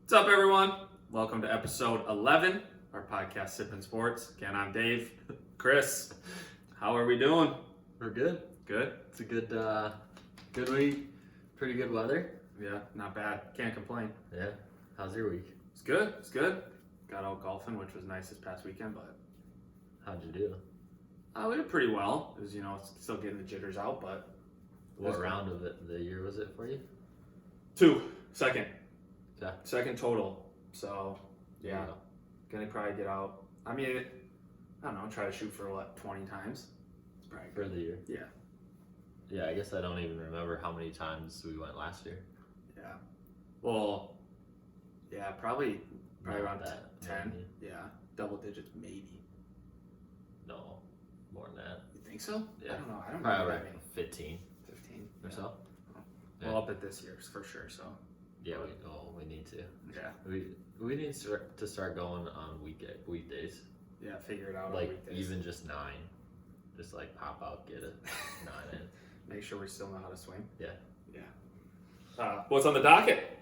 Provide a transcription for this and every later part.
What's up, everyone? Welcome to episode 11, our podcast, Sippin' Sports. Again, I'm Dave. Chris, how are we doing? We're good. Good? It's a good week. Pretty good weather. Yeah, not bad. Can't complain. Yeah. How's your week? It's good. It's good. Got out golfing, which was nice this past weekend, but How'd you do? we did pretty well. It was, still getting the jitters out, but... What round of the year was it for you? Second. Yeah. Second total. So, yeah. Wow. Gonna probably get out. I mean, I don't know, try to shoot for 20 times? It's probably For good. the year? Yeah. Yeah, I guess I don't even remember how many times we went last year. Yeah. Well, yeah, probably Not around that 10. many. Yeah. Double digits, maybe. No, more than that. You think so? Yeah. I don't know. I don't Probably remember like that 15 many. 15 or so. Well, up at this year's for sure, so. Yeah, we need to. Yeah. We need to start going on weekdays. Yeah, figure it out on Like weekdays. even just 9. Just like pop out, get a 9 in. Make sure we still know how to swing. Yeah. Yeah. What's on the docket?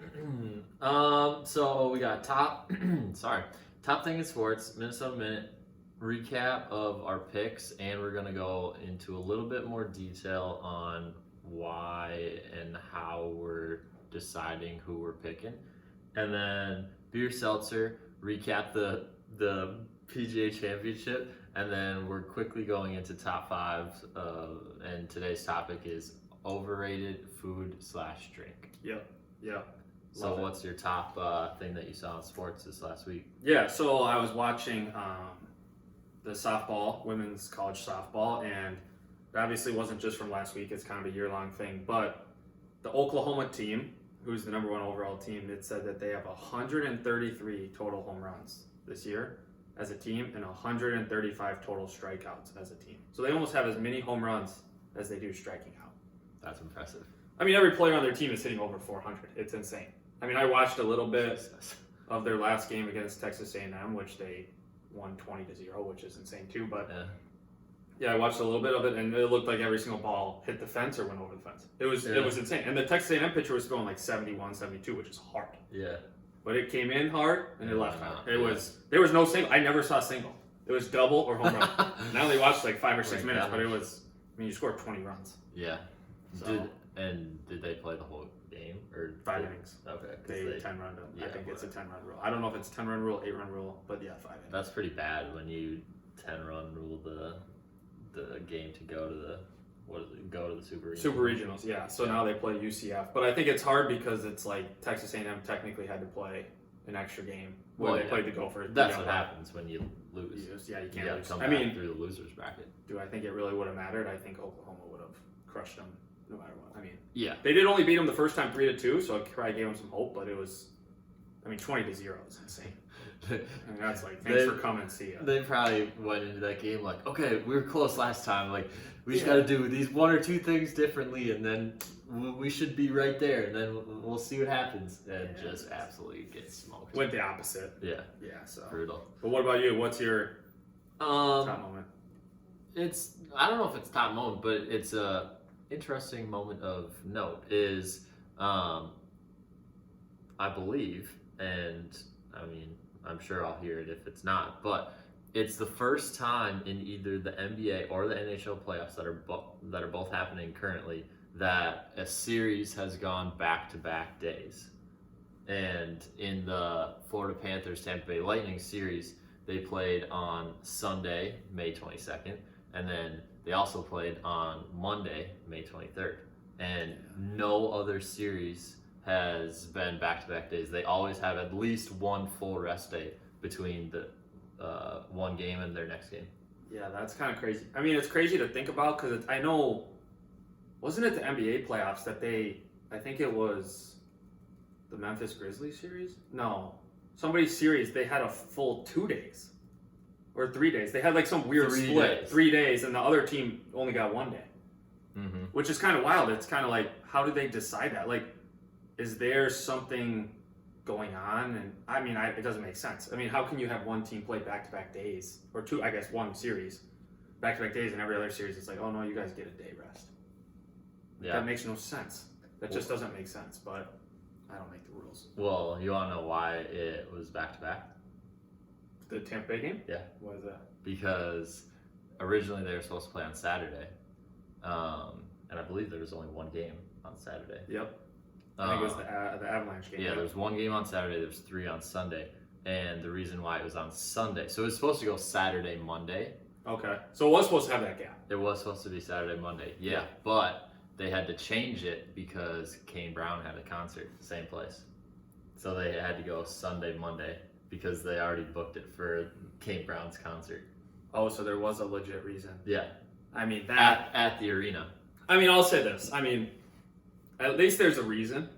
So we got top thing in sports, Minnesota Minute, recap of our picks, and we're gonna go into a little bit more detail on why and how we're deciding who we're picking, and then beer seltzer, recap the PGA Championship, and then we're quickly going into top 5. And today's topic is overrated food/drink. Yeah. So Love it. what's your top thing that you saw in sports this last week? Yeah, so I was watching the softball, women's college softball, and it obviously wasn't just from last week. It's kind of a year-long thing. But the Oklahoma team, who's the number 1 overall team, it said that they have 133 total home runs this year as a team and 135 total strikeouts as a team. So they almost have as many home runs as they do striking out. That's impressive. I mean, every player on their team is hitting over 400. It's insane. I mean, I watched a little bit Jesus. of their last game against Texas A&M, which they won 20-0, which is insane too. But yeah, I watched a little bit of it, and it looked like every single ball hit the fence or went over the fence. It was insane. And the Texas A&M pitcher was throwing like 71, 72, which is hard. Yeah. But it came in hard and it left hard. Yeah. There was no single. I never saw a single. It was double or home run. Now they watched like 5 or 6 minutes, but it was. I mean, you scored 20 runs. Yeah. So, Did they play the whole game or 5 innings. Okay. They 10 run. Yeah, I think it's a 10-run rule. I don't know if it's 10-run rule, 8-run rule, but yeah, 5 innings. That's pretty bad when you 10-run rule the game to go to the go to the Super Regionals. Super Regionals, yeah. So now they play UCF, but I think it's hard because it's like Texas A&M technically had to play an extra game where they played the Gophers. That's what happens when you lose. Yeah, you can't gotta lose. come I back mean, through the losers bracket. do I think it really would have mattered? I think Oklahoma would have crushed them no matter what. I mean, Yeah. they did only beat them the first time 3-2, so it probably gave them some hope. But it was, 20-0 is insane. I mean, that's like thanks for coming, see ya. They probably went into that game like, okay, we were close last time. Like, we just got to do these 1 or 2 things differently, and then we should be right there. And then we'll see what happens. And just absolutely get smoked. Went the opposite. Yeah. Yeah. So Brutal. But what about you? What's your top moment? I don't know if it's top moment, but it's a interesting moment of note. Is I believe, and I mean, I'm sure I'll hear it if it's not, but it's the first time in either the NBA or the NHL playoffs that are both happening currently that a series has gone back-to-back days. And in the Florida Panthers Tampa Bay Lightning series, they played on Sunday, May 22nd, and then they also played on Monday, May 23rd. And no other series has been back-to-back days. They always have at least one full rest day between the one game and their next game. Yeah, that's kind of crazy. I mean, it's crazy to think about because I know, wasn't it the NBA playoffs that I think it was the Memphis Grizzlies series? No. Somebody's series, they had a full 2 days or 3 days. They had like some weird 3 split, days. 3 days, and the other team only got 1 day, which is kind of wild. It's kind of like, how did they decide that? Like, is there something going on? And I mean, it doesn't make sense. I mean, how can you have one team play back-to-back days, or 2, I guess, 1 series, back-to-back days, and every other series it's like, oh no, you guys get a day rest. Yeah. That makes no sense. That just doesn't make sense. But I don't make the rules. Well, you want to know why it was back-to-back? The Tampa Bay game? Yeah. Why is that? Because originally they were supposed to play on Saturday. And I believe there was only one game on Saturday. Yep. I think it was the Avalanche game. Yeah, there was one game on Saturday. There was 3 on Sunday. And the reason why it was on Sunday, so it was supposed to go Saturday, Monday. Okay. So it was supposed to have that gap. It was supposed to be Saturday, Monday. Yeah, but they had to change it because Kane Brown had a concert, same place. So they had to go Sunday, Monday because they already booked it for Kane Brown's concert. Oh, so there was a legit reason. Yeah. I mean, that... At the arena. I mean, I'll say this. I mean, at least there's a reason.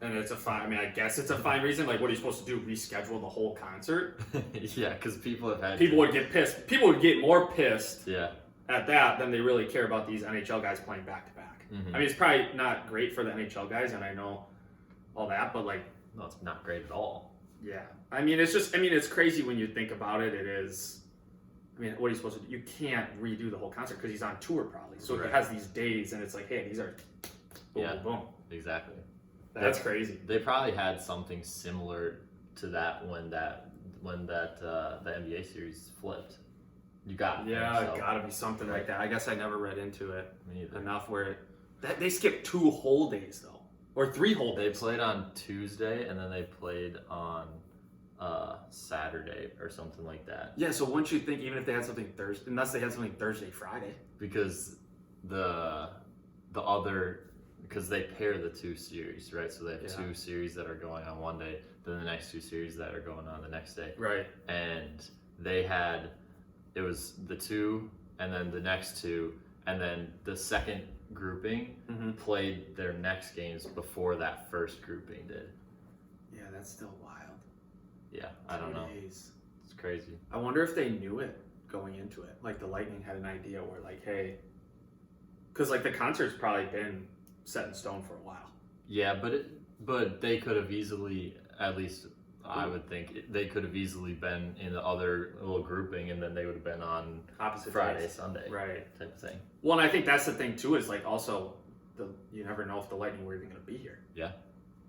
And it's a fine... I mean, I guess it's a fine reason. Like, what are you supposed to do? Reschedule the whole concert? Yeah, because people have had... People would get pissed. People would get more pissed at that than they really care about these NHL guys playing back-to-back. Mm-hmm. I mean, it's probably not great for the NHL guys, and I know all that, but, like... No, it's not great at all. Yeah. I mean, it's just... I mean, it's crazy when you think about it. It is... I mean, what are you supposed to do? You can't redo the whole concert because he's on tour probably. So he has these days, and it's like, hey, these are boom, boom, boom. Exactly. That's crazy. They probably had something similar to that when the NBA series flipped. You got gotta be something like that. I guess I never read into it enough where they skipped 2 whole days though, or 3 whole days. They played on Tuesday and then they played on Saturday or something like that. Yeah, so wouldn't you think even if they had something Thursday, unless they had something Thursday, Friday? Because the other, because they pair the 2 series, right? So they have 2 series that are going on one day, then the next 2 series that are going on the next day. Right. And they had, it was the 2 and then the next 2, and then the second grouping played their next games before that first grouping did. Yeah, that's still wild. Yeah, I don't know. It's crazy. I wonder if they knew it going into it. Like the Lightning had an idea where like, hey, because like the concert's probably been set in stone for a while. Yeah, but they could have easily, at least I would think, they could have easily been in the other little grouping and then they would have been on opposite Friday, days. Sunday, right, type of thing. Well, and I think that's the thing too, is like also you never know if the Lightning were even going to be here. Yeah.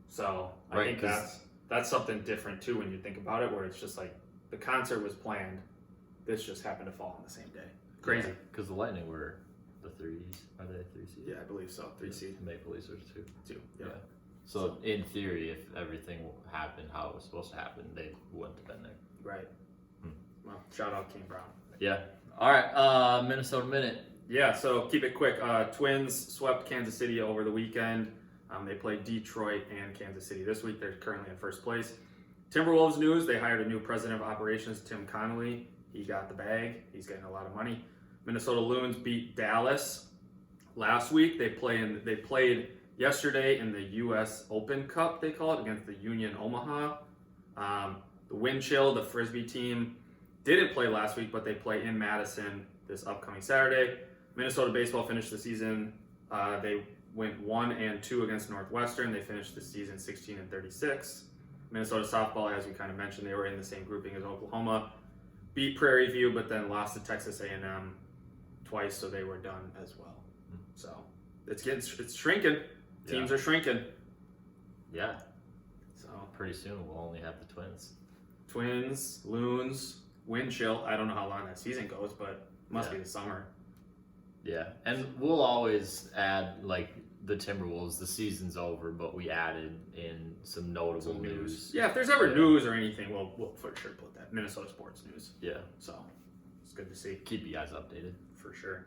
So I think that's something different too when you think about it, where it's just like the concert was planned, this just happened to fall on the same day. Crazy. Because the Lightning were the 3s. Are they 3 seeds? Yeah, I believe so. 3 seed. Maple Leafs are 2. Yeah. So in theory, if everything happened how it was supposed to happen, they wouldn't have been there. Right. Well, shout out King Brown. Yeah. All right. Minnesota Minute. Yeah. So keep it quick. Twins swept Kansas City over the weekend. They played Detroit and Kansas City this week. They're currently in first place. Timberwolves news: they hired a new president of operations, Tim Connolly. He got the bag. He's getting a lot of money. Minnesota Loons beat Dallas last week. They played yesterday in the U.S. Open Cup, they call it, against the Union Omaha. The Wind Chill, the Frisbee team, didn't play last week, but they play in Madison this upcoming Saturday. Minnesota baseball finished the season. They went 1-2 against Northwestern. They finished the season 16-36. Minnesota softball, as we kind of mentioned, they were in the same grouping as Oklahoma. Beat Prairie View, but then lost to Texas A&M twice, so they were done as well. So it's shrinking. Teams are shrinking. Yeah. So pretty soon we'll only have the Twins. Twins, Loons, Wind Chill. I don't know how long that season goes, but it must be the summer. Yeah, and we'll always add, like, the Timberwolves, the season's over, but we added in some notable news. Yeah, if there's ever news or anything, we'll for sure put that. Minnesota sports news. Yeah. So, it's good to see. Keep you guys updated. For sure.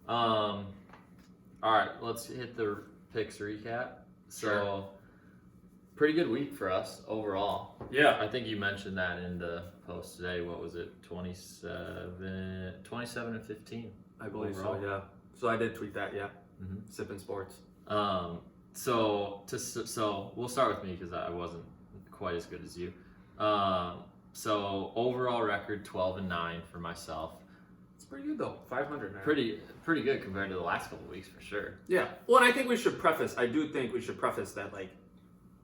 All right, let's hit the picks recap. So, pretty good week for us overall. Yeah. I think you mentioned that in the post today. What was it? 27-15. I believe overall. So, yeah. So I did tweet that, yeah. Sipping sports. So we'll start with me because I wasn't quite as good as you. So overall record 12-9 for myself. It's pretty good though. 500, man. Pretty good compared to the last couple of weeks for sure. Yeah. Well, and I think we should preface that, like,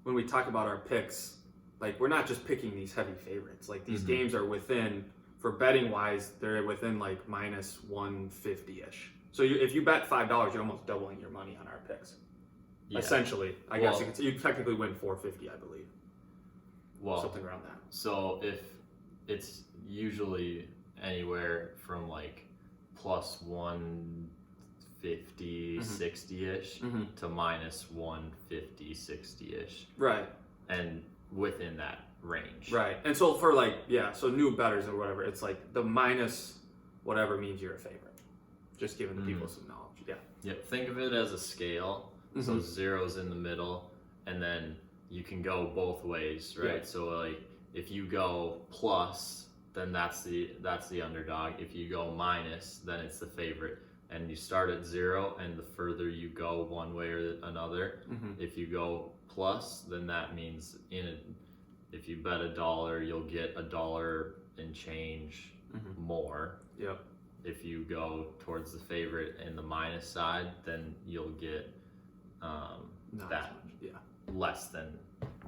when we talk about our picks, like, we're not just picking these heavy favorites. Like, these games are within, for betting wise, they're within like minus 150-ish. So if you bet $5, you're almost doubling your money on our picks. essentially. I guess you could say. You technically win $450, I believe. Well, something around that. So if it's usually anywhere from like plus 150, 60-ish to minus 150, 60-ish. Right. And within that range. Right. And so for like, so new bettors or whatever, it's like the minus whatever means you're a favorite. Just giving the people some knowledge. Yeah. Yep. Think of it as a scale. So zero's in the middle, and then you can go both ways, right? Yeah. So like if you go plus, then that's the underdog. If you go minus, then it's the favorite. And you start at 0, and the further you go one way or another, if you go plus, then that means if you bet $1, you'll get $1 and change more. Yep. If you go towards the favorite and the minus side, then you'll get less than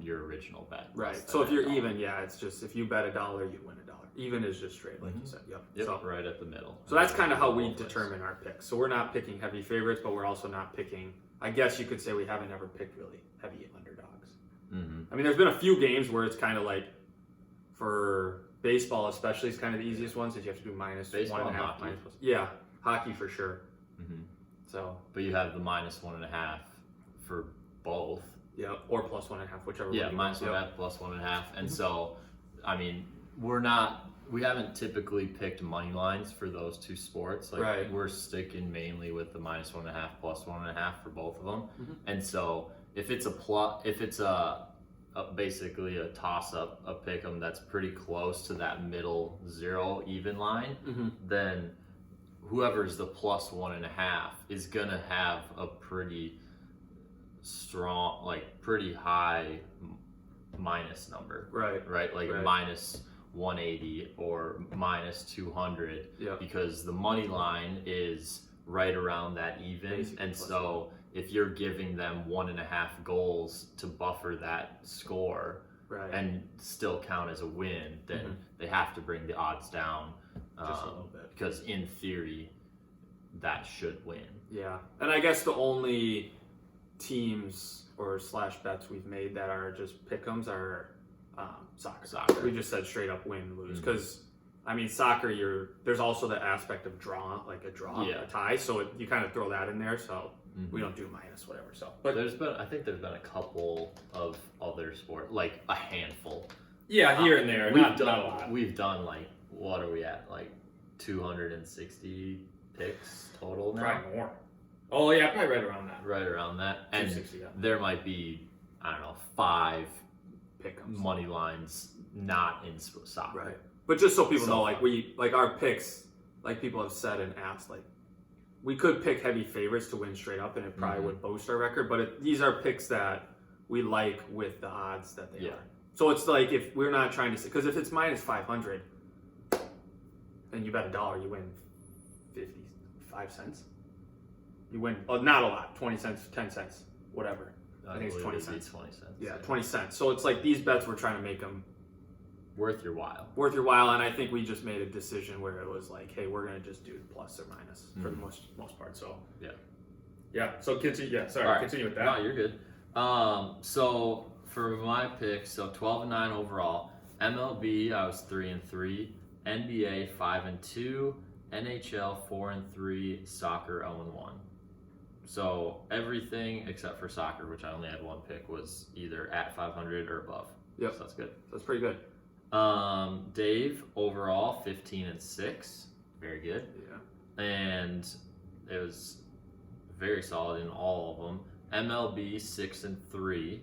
your original bet. Right. So if you're even, it's just if you bet $1, you win $1. Even is just straight, like you said. Yep. So, right at the middle. So that's kind of how we determine our picks. So we're not picking heavy favorites, but we're also not picking. I guess you could say we haven't ever picked really heavy underdogs. I mean, there's been a few games where it's kind of like for baseball, especially, it's kind of the easiest ones. Is you have to do minus baseball 1.5. Hockey. Yeah, hockey for sure. So, but you have the minus 1.5 for both. Yeah, or plus 1.5, whichever. Yeah, minus 1.5, plus 1.5, and so, I mean, we haven't typically picked money lines for those two sports. Like we're sticking mainly with the minus 1.5, plus 1.5 for both of them, and so if it's basically a toss-up, a pick 'em that's pretty close to that middle 0 even line, then whoever's the plus 1.5 is gonna have a pretty strong, like pretty high minus number. Right. Like a minus 180 or minus 200 because the money line is right around that even. Basically, and so if you're giving them 1.5 goals to buffer that score and still count as a win, then they have to bring the odds down just a little bit, because in theory that should win. Yeah. And I guess the only teams or / bets we've made that are just pick'ems are soccer. We just said straight up win, lose, because I mean soccer, there's also the aspect of draw, like a tie, so you kind of throw that in there, so we don't do minus whatever. So, but I think there's been a couple of other sports, like a handful. Yeah, here and there. Not a lot. We've done like, what are we at? Like 260 picks total now? Probably more. Oh yeah, probably right around that. Right around that. And there might be, I don't know, 5 pick-ems, money lines not in soccer. Right. But just so people know, like our picks, like people have said and asked, like we could pick heavy favorites to win straight up, and it probably would boast our record. But these are picks that we like with the odds that they are. So it's like if we're not trying to, because if it's minus 500, and you bet $1, you win 55 cents. You win not a lot, 20 cents, 10 cents, whatever. I think it's 20 cents. 20 cents. Yeah, 20 cents. So it's like these bets, we're trying to make them worth your while. And I think we just made a decision where it was like, hey, we're gonna just do plus or minus for the most part. So yeah. So continue. Yeah, sorry. Continue with that. No, you're good. So for my picks, so 12-9 overall. MLB, I was 3-3. NBA 5-2. NHL 4-3. Soccer 0-1. So everything except for soccer, which I only had one pick, was either at 500 or above. Yep. So that's good. That's pretty good. Dave, overall 15-6. Very good. Yeah. And it was very solid in all of them. MLB 6-3.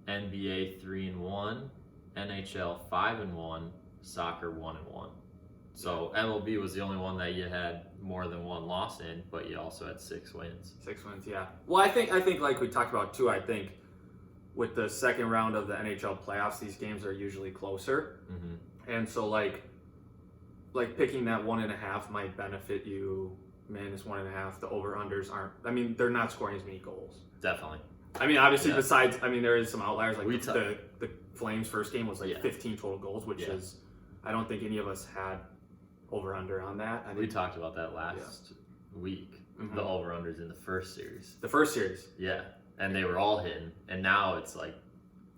NBA 3-1. NHL 5-1. Soccer 1-1. So MLB was the only one that you had more than one loss in, but you also had 6 wins. 6 wins, yeah. Well, I think like we talked about too, I think with the second round of the NHL playoffs, these games are usually closer. And so like picking that 1.5 might benefit you. Minus 1.5, the over-unders aren't, I mean, they're not scoring as many goals. Definitely. I mean, obviously besides, I mean, there is some outliers, like the Flames first game was like 15 total goals, which is, I don't think any of us had over-under on that. We talked about that last week. The over-unders in the first series. The first series. Yeah. and they were all hitting, and now it's like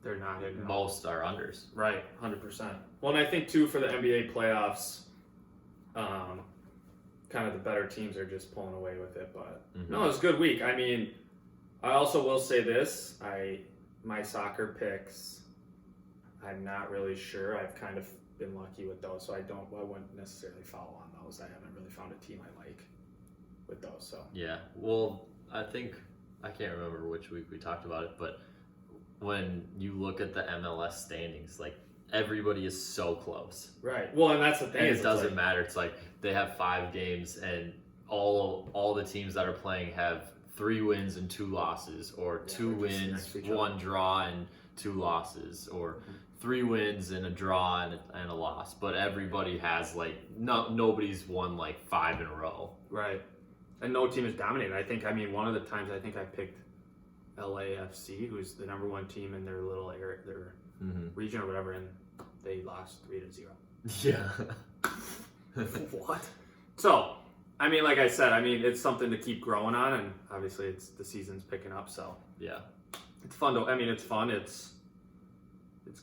they're not hitting. Most are unders. Right, 100%. Well, and I think too for the NBA playoffs, kind of the better teams are just pulling away with it. But no, it was a good week. I mean, I also will say this: my soccer picks, I'm not really sure. I've kind of been lucky with those, so I wouldn't necessarily follow on those. I haven't really found a team I like with those. So yeah, well, I think I can't remember which week we talked about it, but when you look at the MLS standings, like everybody is so close. Right. Well, and that's the thing. And it doesn't matter. It's like they have 5 games, and all the teams that are playing have 3 wins and 2 losses, or 2 wins, 1 draw and 2 losses, or 3 wins and a draw and a loss. But everybody has like nobody's won like 5 in a row. Right. And no team is dominated. I mean, one of the times I think I picked LAFC, who's the number 1 team in their little area, their region or whatever, and they lost 3-0. Yeah. What? So, I mean, like I said, I mean, it's something to keep growing on, and obviously it's the season's picking up, so yeah, it's fun to. I mean, it's fun. It's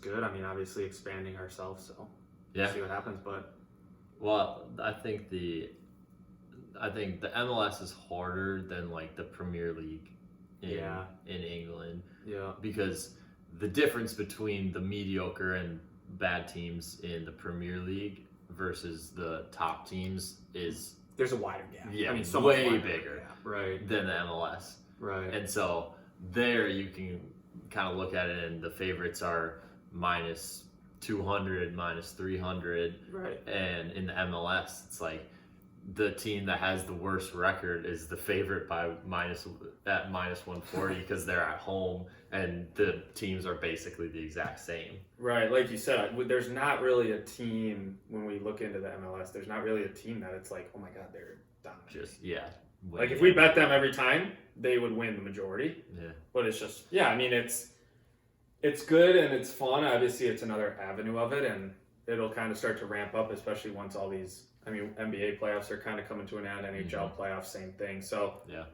good. I mean, obviously expanding ourselves, so we'll see what happens. But well, I think the MLS is harder than like the Premier League in England. Yeah. Because the difference between the mediocre and bad teams in the Premier League versus the top teams is there's a wider gap. Yeah, I mean, so way bigger right, than the MLS. Right. And so there you can kind of look at it, and the favorites are minus 200, minus 300. Right. And in the MLS, it's like the team that has the worst record is the favorite by minus 140 because they're at home, and the teams are basically the exact same. Right, like you said, there's not really a team when we look into the MLS. There's not really a team that it's like, oh my god, they're dominating. Like if we bet them every time, they would win the majority. Yeah, but it's just I mean it's good and it's fun. Obviously, it's another avenue of it, and it'll kind of start to ramp up, especially once all these. I mean, NBA playoffs are kind of coming to an end. NHL playoffs, same thing. So yeah,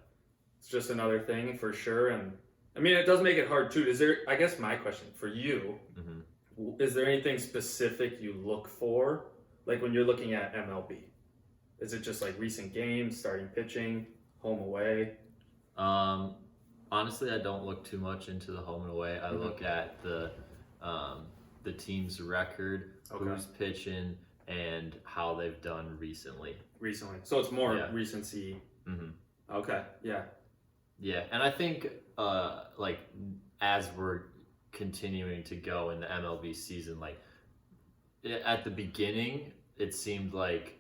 it's just another thing for sure. And I mean, it does make it hard too. Is there? I guess my question for you is: there anything specific you look for, like when you're looking at MLB? Is it just like recent games, starting pitching, home away? Honestly, I don't look too much into the home and away. I look at the team's record, who's pitching, and how they've done recently. So it's more recency. Okay, yeah. Yeah, and I think like as we're continuing to go in the MLB season, like at the beginning, it seemed like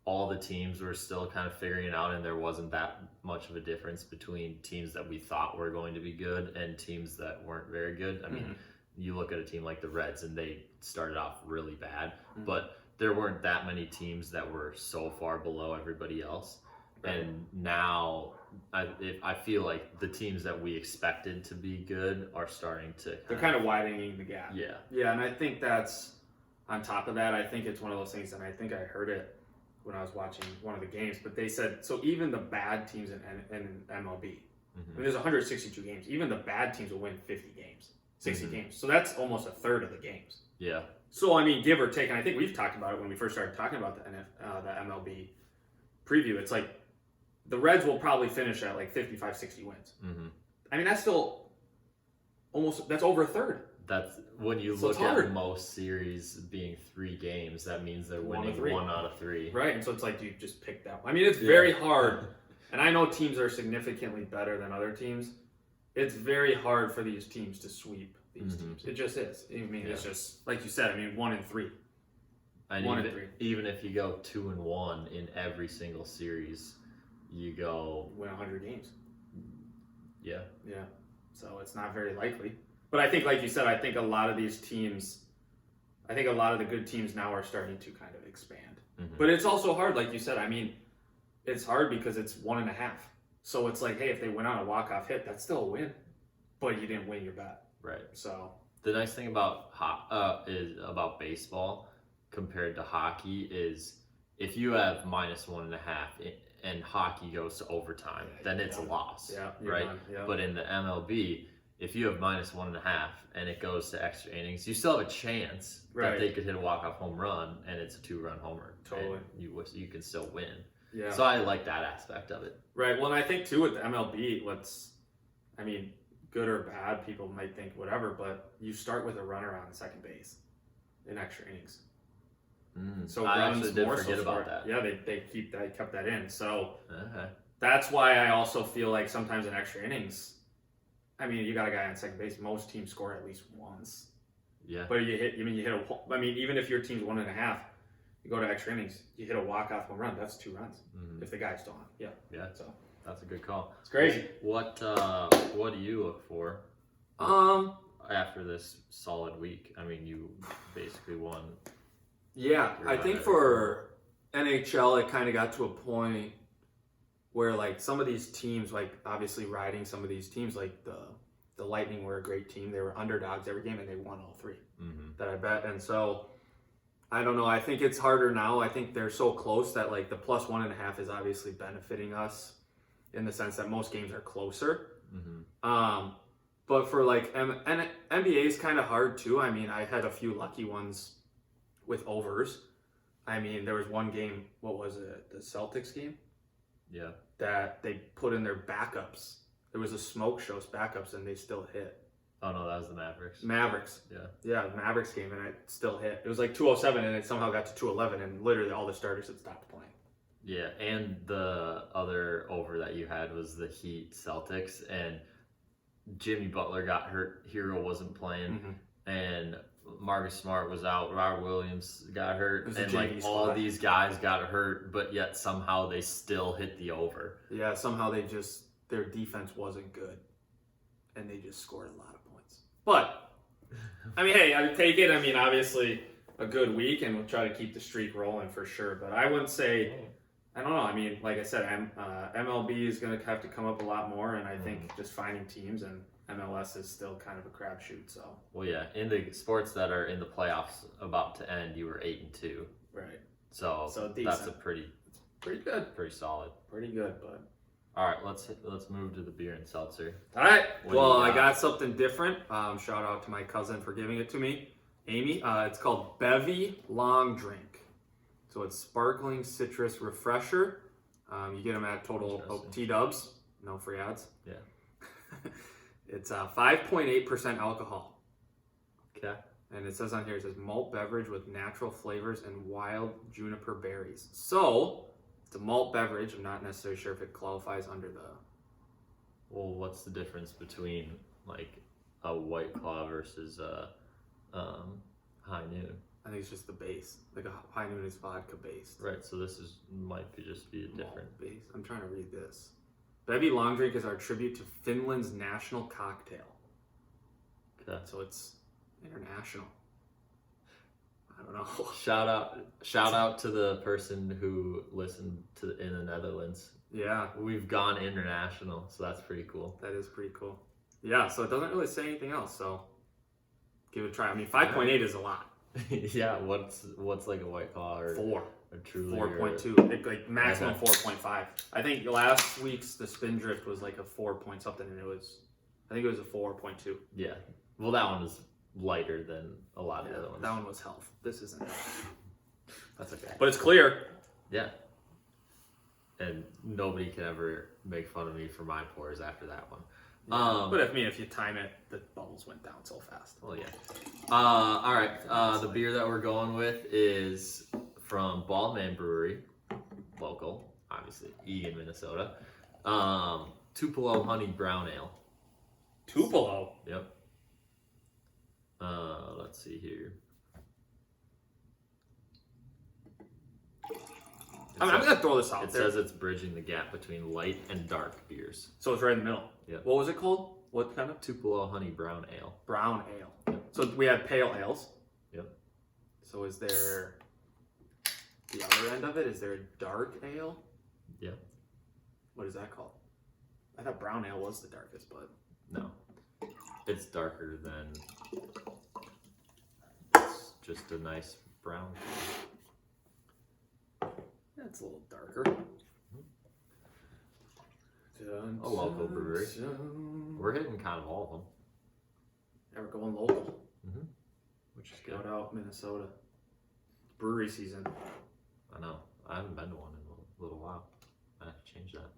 all the teams were still kind of figuring it out, and there wasn't that much of a difference between teams that we thought were going to be good and teams that weren't very good. I mean, you look at a team like the Reds, and they started off really bad, but there weren't that many teams that were so far below everybody else. And now I feel like the teams that we expected to be good are starting to they're kind of widening the gap. Yeah, and I think that's on top of that. I think it's one of those things, and I think I heard it when I was watching one of the games, but they said so even the bad teams in MLB, I mean, there's 162 games, even the bad teams will win 50 games, 60 games, so that's almost a third of the games. Yeah. So I mean, give or take, and I think we've talked about it when we first started talking about the MLB preview. It's like the Reds will probably finish at like 55, 60 wins. I mean, that's still that's over a third. That's when you look at most series being 3 games, that means they're winning 1 out of 3. Right, and so it's like, do you just pick that one? I mean, it's very hard, and I know teams are significantly better than other teams. It's very hard for these teams to sweep these teams. It just is. I mean, it's just, like you said, I mean, 1 in 3. And 1 in 3. Even if you go 2-1 in every single series, you go... win 100 games. Yeah. Yeah, so it's not very likely. But I think, like you said, I think a lot of these teams, I think a lot of the good teams now are starting to kind of expand. But it's also hard, like you said. I mean, it's hard because it's 1.5. So it's like, hey, if they went on a walk-off hit, that's still a win. But you didn't win your bet. Right. So the nice thing about is about baseball compared to hockey is if you have -1.5 and hockey goes to overtime, then it's a loss, right? Yeah. But in the MLB, if you have -1.5 and it goes to extra innings, you still have a chance that they could hit a walk-off home run and it's a 2-run homer. Totally. And you can still win. Yeah. So I like that aspect of it. Right. Well, and I think too with the MLB, good or bad, people might think whatever, but you start with a runner on second base in extra innings. So I runs actually did more forget so about scored. that. Yeah, they kept that in. So Okay. that's why I also feel like sometimes in extra innings, I mean, you got a guy on second base. Most teams score at least once. Yeah. But even if your team's 1.5, you go to extra innings, you hit a walk-off home run. That's 2 runs if the guy's still on. Yeah. Yeah. So that's a good call. it's crazy. What do you look for? After this solid week, I mean, you basically won. Yeah, I think for NHL, it kind of got to a point where like some of these teams, like obviously riding some of these teams, like the Lightning were a great team. They were underdogs every game and they won all 3 that I bet. And so I don't know. I think it's harder now. I think they're so close that like the +1.5 is obviously benefiting us in the sense that most games are closer. But for like NBA is kind of hard too. I mean, I had a few lucky ones with overs. I mean, there was one game, what was it, the Celtics game? Yeah. That they put in their backups. There was a smoke show's backups and they still hit. Oh no, that was the Mavericks. Yeah, Mavericks game and it still hit. It was like 207 and it somehow got to 211 and literally all the starters had stopped playing. Yeah, and the other over that you had was the Heat Celtics, and Jimmy Butler got hurt. Hero wasn't playing, and Marcus Smart was out. Robert Williams got hurt, and like all these guys got hurt, but yet somehow they still hit the over. Yeah, somehow their defense wasn't good, and they just scored a lot of points. But I mean, hey, I take it. I mean, obviously a good week, and we'll try to keep the streak rolling for sure. But I wouldn't say. I don't know. I mean, like I said, MLB is going to have to come up a lot more, and I think just finding teams and MLS is still kind of a crapshoot. So. Well, yeah, in the sports that are in the playoffs about to end, you were 8-2. Right. So that's a pretty good, pretty solid, pretty good. But all right, let's move to the beer and seltzer. All right. Well, I got something different. Shout out to my cousin for giving it to me, Amy. It's called Bevy Long Drink. So it's sparkling citrus refresher. You get them at Total T-Dubs. No free ads. Yeah. It's 5.8% alcohol. Okay. And it says on here, it says malt beverage with natural flavors and wild juniper berries. So it's a malt beverage. I'm not necessarily sure if it qualifies under the... Well, what's the difference between like a White Claw versus a High Noon? I think it's just the base. Like a High Noon is vodka based. Right, so this might just be a different base. I'm trying to read this. Bevy Long Drink is our tribute to Finland's national cocktail. Okay. So it's international. I don't know. Shout out to the person who listened to in the Netherlands. Yeah. We've gone international, so that's pretty cool. That is pretty cool. Yeah, so it doesn't really say anything else, so give it a try. I mean, 5.8 is a lot. Yeah, what's like a White Claw or 4? A Truly 4.2, like maximum 4.5. I think last week's the Spindrift was like a 4 point something, and I think it was a 4.2. Yeah, well that one was lighter than a lot of the other ones. That one was health. This isn't. That's okay, but it's clear. Yeah, and nobody can ever make fun of me for my pours after that one. Yeah. But if you time it, the bubbles went down so fast. Well, yeah. All right. The beer that we're going with is from Baldman Brewery, local, obviously, Eagan, Minnesota. Tupelo Honey Brown Ale. Tupelo? Yep. Let's see here. I'm going to throw this out there. It says it's bridging the gap between light and dark beers. So it's right in the middle. Yeah. What was it called? What kind of? Tupelo Honey Brown Ale. Brown Ale. Yep. So we have pale ales. Yep. So is there the other end of it? Is there a dark ale? Yeah. What is that called? I thought brown ale was the darkest, but... No. It's darker than... It's just a nice brown. It's a little darker. a local brewery. We're hitting kind of all of them. Yeah, we're going local. Which is good. Shout out Minnesota. Brewery season. I know. I haven't been to one in a little while. I have to change that.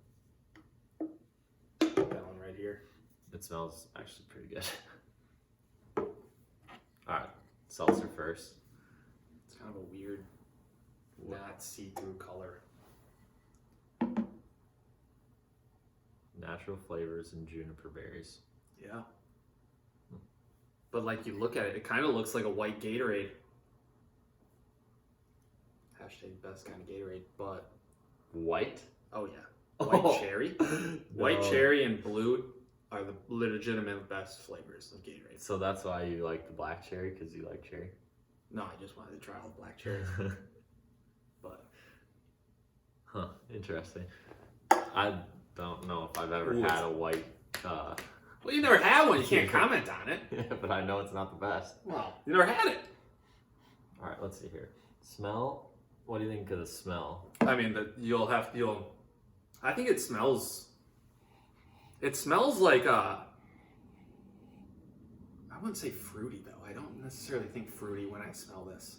That one right here. It smells actually pretty good. Alright, seltzer first. It's kind of a weird, not see-through color. Natural flavors and juniper berries. Yeah. But like you look at it, it kind of looks like a white Gatorade. Hashtag best kind of Gatorade, but White? oh yeah, white cherry, white No. cherry and blue are the legitimate best flavors of Gatorade. So that's why you like the black cherry, because you like cherry? No, I just wanted to try all the black cherries, but Huh, interesting. I don't know if I've ever Ooh, had a white, well, you never had one. You can't comment on it. yeah, but I know it's not the best. Well, you never had it. All right, let's see here. Smell? What do you think of the smell? I mean, I think it smells. It smells like I wouldn't say fruity though. I don't necessarily think fruity when I smell this.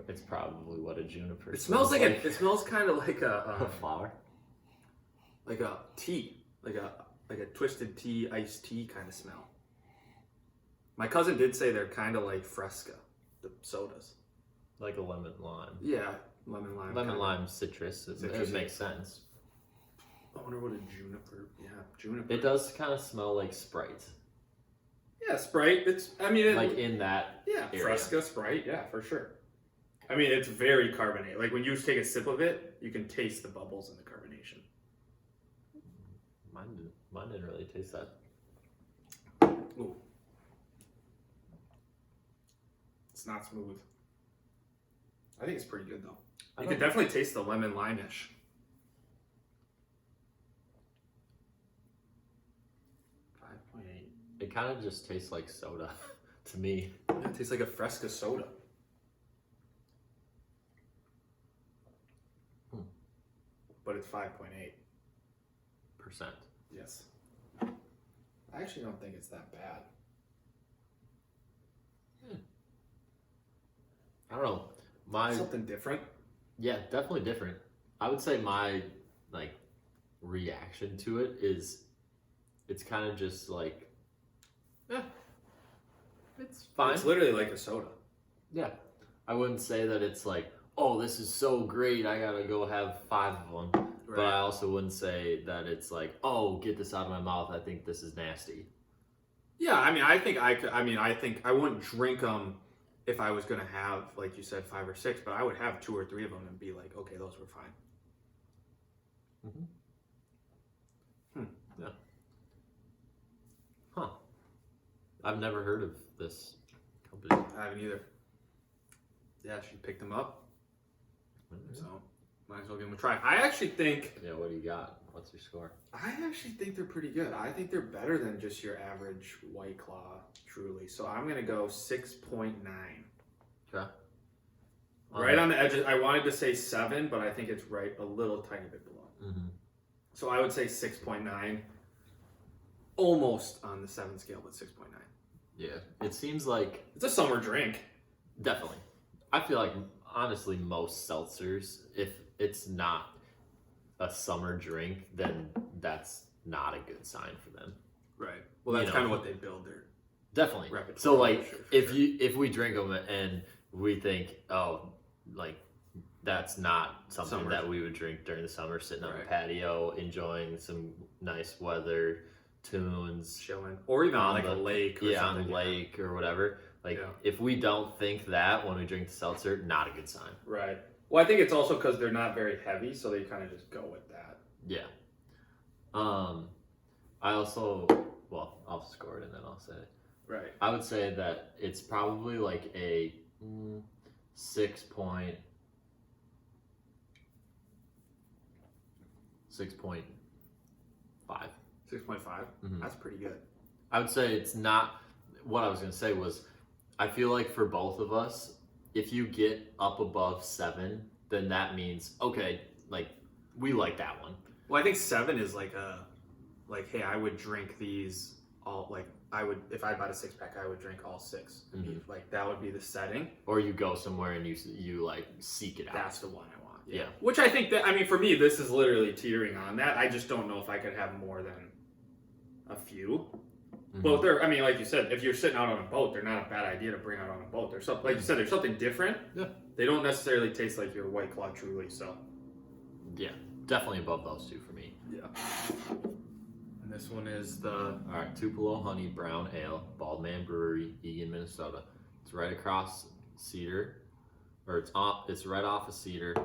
It's probably what a juniper It smells like it smells kind of like a flower. like a tea, like a twisted tea, iced tea kind of smell. My cousin did say they're kind of like Fresca, the sodas. Like a lemon lime. Yeah, lemon lime. Lemon kinda. lime citrus. It Citrusy. makes sense. I wonder what a juniper. Yeah, juniper. It does kind of smell like Sprite. Yeah, Sprite. Like in that Yeah, area. Fresca, Sprite. Yeah, for sure. I mean, it's very carbonated. Like when you take a sip of it, you can taste the bubbles and the carbonation. Mine didn't really taste that. Ooh. It's not smooth. I think it's pretty good though. You can definitely taste the lemon lime-ish. 5.8. It kind of just tastes like soda to me. Yeah, it tastes like a Fresca soda. But it's 5.8. Yes. I actually don't think it's that bad. I don't know. Something different. Yeah, definitely different. I would say my like reaction to it is it's kind of just like it's fine. It's literally like a soda. Yeah. I wouldn't say that it's like, oh, this is so great, I gotta go have 5 of them. Right. But I also wouldn't say that it's like, oh, get this out of my mouth, I think this is nasty. Yeah, I mean, I think I wouldn't drink them if I was gonna have, like you said, 5 or 6, but I would have 2 or 3 of them and be like, okay, those were fine. Yeah. Huh. I've never heard of this company. I haven't either. Yeah, she picked them up, so might as well give them a try. I actually think Yeah, what do you got? What's your score? they're pretty good. I think they're better than just your average White Claw, truly. So I'm gonna go 6.9. Okay. Right on the edge. I wanted to say 7, but I think it's right a little tiny bit below. So I would say 6.9, almost on the 7 scale, but 6.9. Yeah. It seems like It's a summer drink. definitely. I feel like honestly most seltzers, if it's not a summer drink, then that's not a good sign for them. Right. Well, that's You know. kind of what they build their. Definitely. Repertoire, So like for if sure. if we drink them and we think, oh, like that's not something Summer. that we would drink during the summer, sitting on Right. the patio, enjoying some nice weather, tunes, Chilling, or even on like a lake. Or yeah, on something. the lake or whatever. Like Yeah. if we don't think that when we drink the seltzer, not a good sign. Right. Well, I think it's also because they're not very heavy, so they kind of just go with that. Yeah. I also, well, I'll score it and then I'll say it. Right. I would say that it's probably like a 6.5. 6.5. That's pretty good. I would say it's not. What I was going to say was, I feel like for both of us, if you get up above 7, then that means okay, like we like that one. Well, I think 7 is like hey, I would drink these all, like, if I bought a 6-pack, I would drink all 6. Like, that would be the setting. Or you go somewhere and you like seek it out. That's the one I want. Yeah. Which I think that, I mean, for me, this is literally teetering on that. I just don't know if I could have more than a few. Well, they're, I mean, like you said, if you're sitting out on a boat, they're not a bad idea to bring out on a boat. There's something, like you said, there's something different. Yeah. They don't necessarily taste like your White Claw Truly, so. Yeah, definitely above those 2 for me. Yeah. And this one is the... All right, Tupelo Honey Brown Ale, Baldman Brewery, Eagan, Minnesota. It's right across Cedar, or it's right off of Cedar,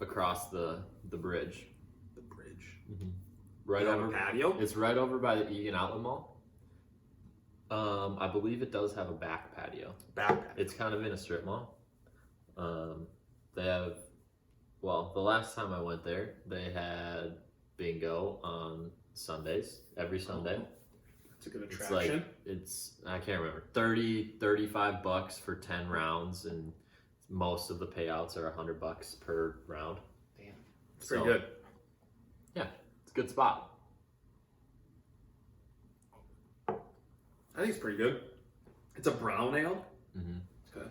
across the bridge. The bridge. Right over patio. It's right over by the Eagan Outlet Mall. I believe it does have a back patio. It's kind of in a strip mall. They have, well, the last time I went there, they had bingo on Sundays, every Sunday. It's a good attraction. I can't remember, $35 for 10 rounds, and most of the payouts are $100 per round. Damn, it's pretty good. Yeah, it's a good spot. I think it's pretty good. It's a brown ale. It's good.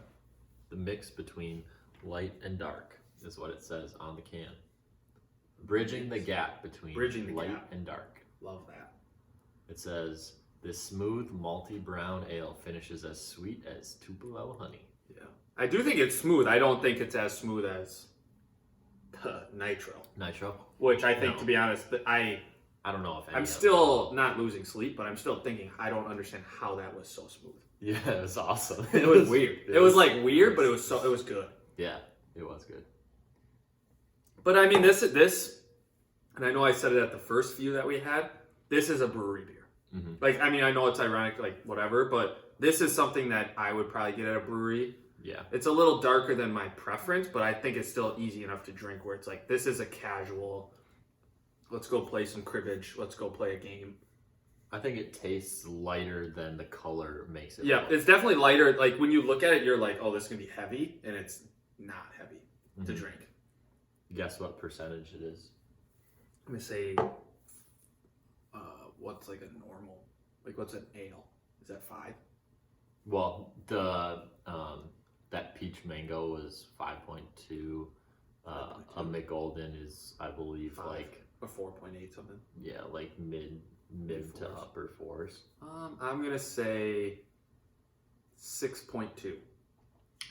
The mix between light and dark is what it says on the can. Bridging the gap between light and dark. Love that. It says, this smooth malty brown ale finishes as sweet as Tupelo honey. Yeah. I do think it's smooth. I don't think it's as smooth as Nitro. Nitro? Which I think, to be honest, I don't know if I'm still not losing sleep, but I'm still thinking I don't understand how that was so smooth. Yeah, it was awesome. It was weird. It was like weird, but it was good. Yeah, it was good. But I mean, this, and I know I said it at the first few that we had, this is a brewery beer. Like, I mean, I know it's ironic, like, whatever, but this is something that I would probably get at a brewery. Yeah. It's a little darker than my preference, but I think it's still easy enough to drink where it's like, this is a casual, let's go play some cribbage, let's go play a game. I think it tastes lighter than the color makes it. Yeah, it's definitely lighter. Like, when you look at it, you're like, oh, this is going to be heavy, and it's not heavy to drink. Guess what percentage it is? I'm going to say, what's like a normal, like what's an ale? Is that 5? Well, the that peach mango was 5.2. A McGolden is, I believe, 5, like a 4.8 something. Yeah, like mid to upper 4s. I'm gonna say 6.2.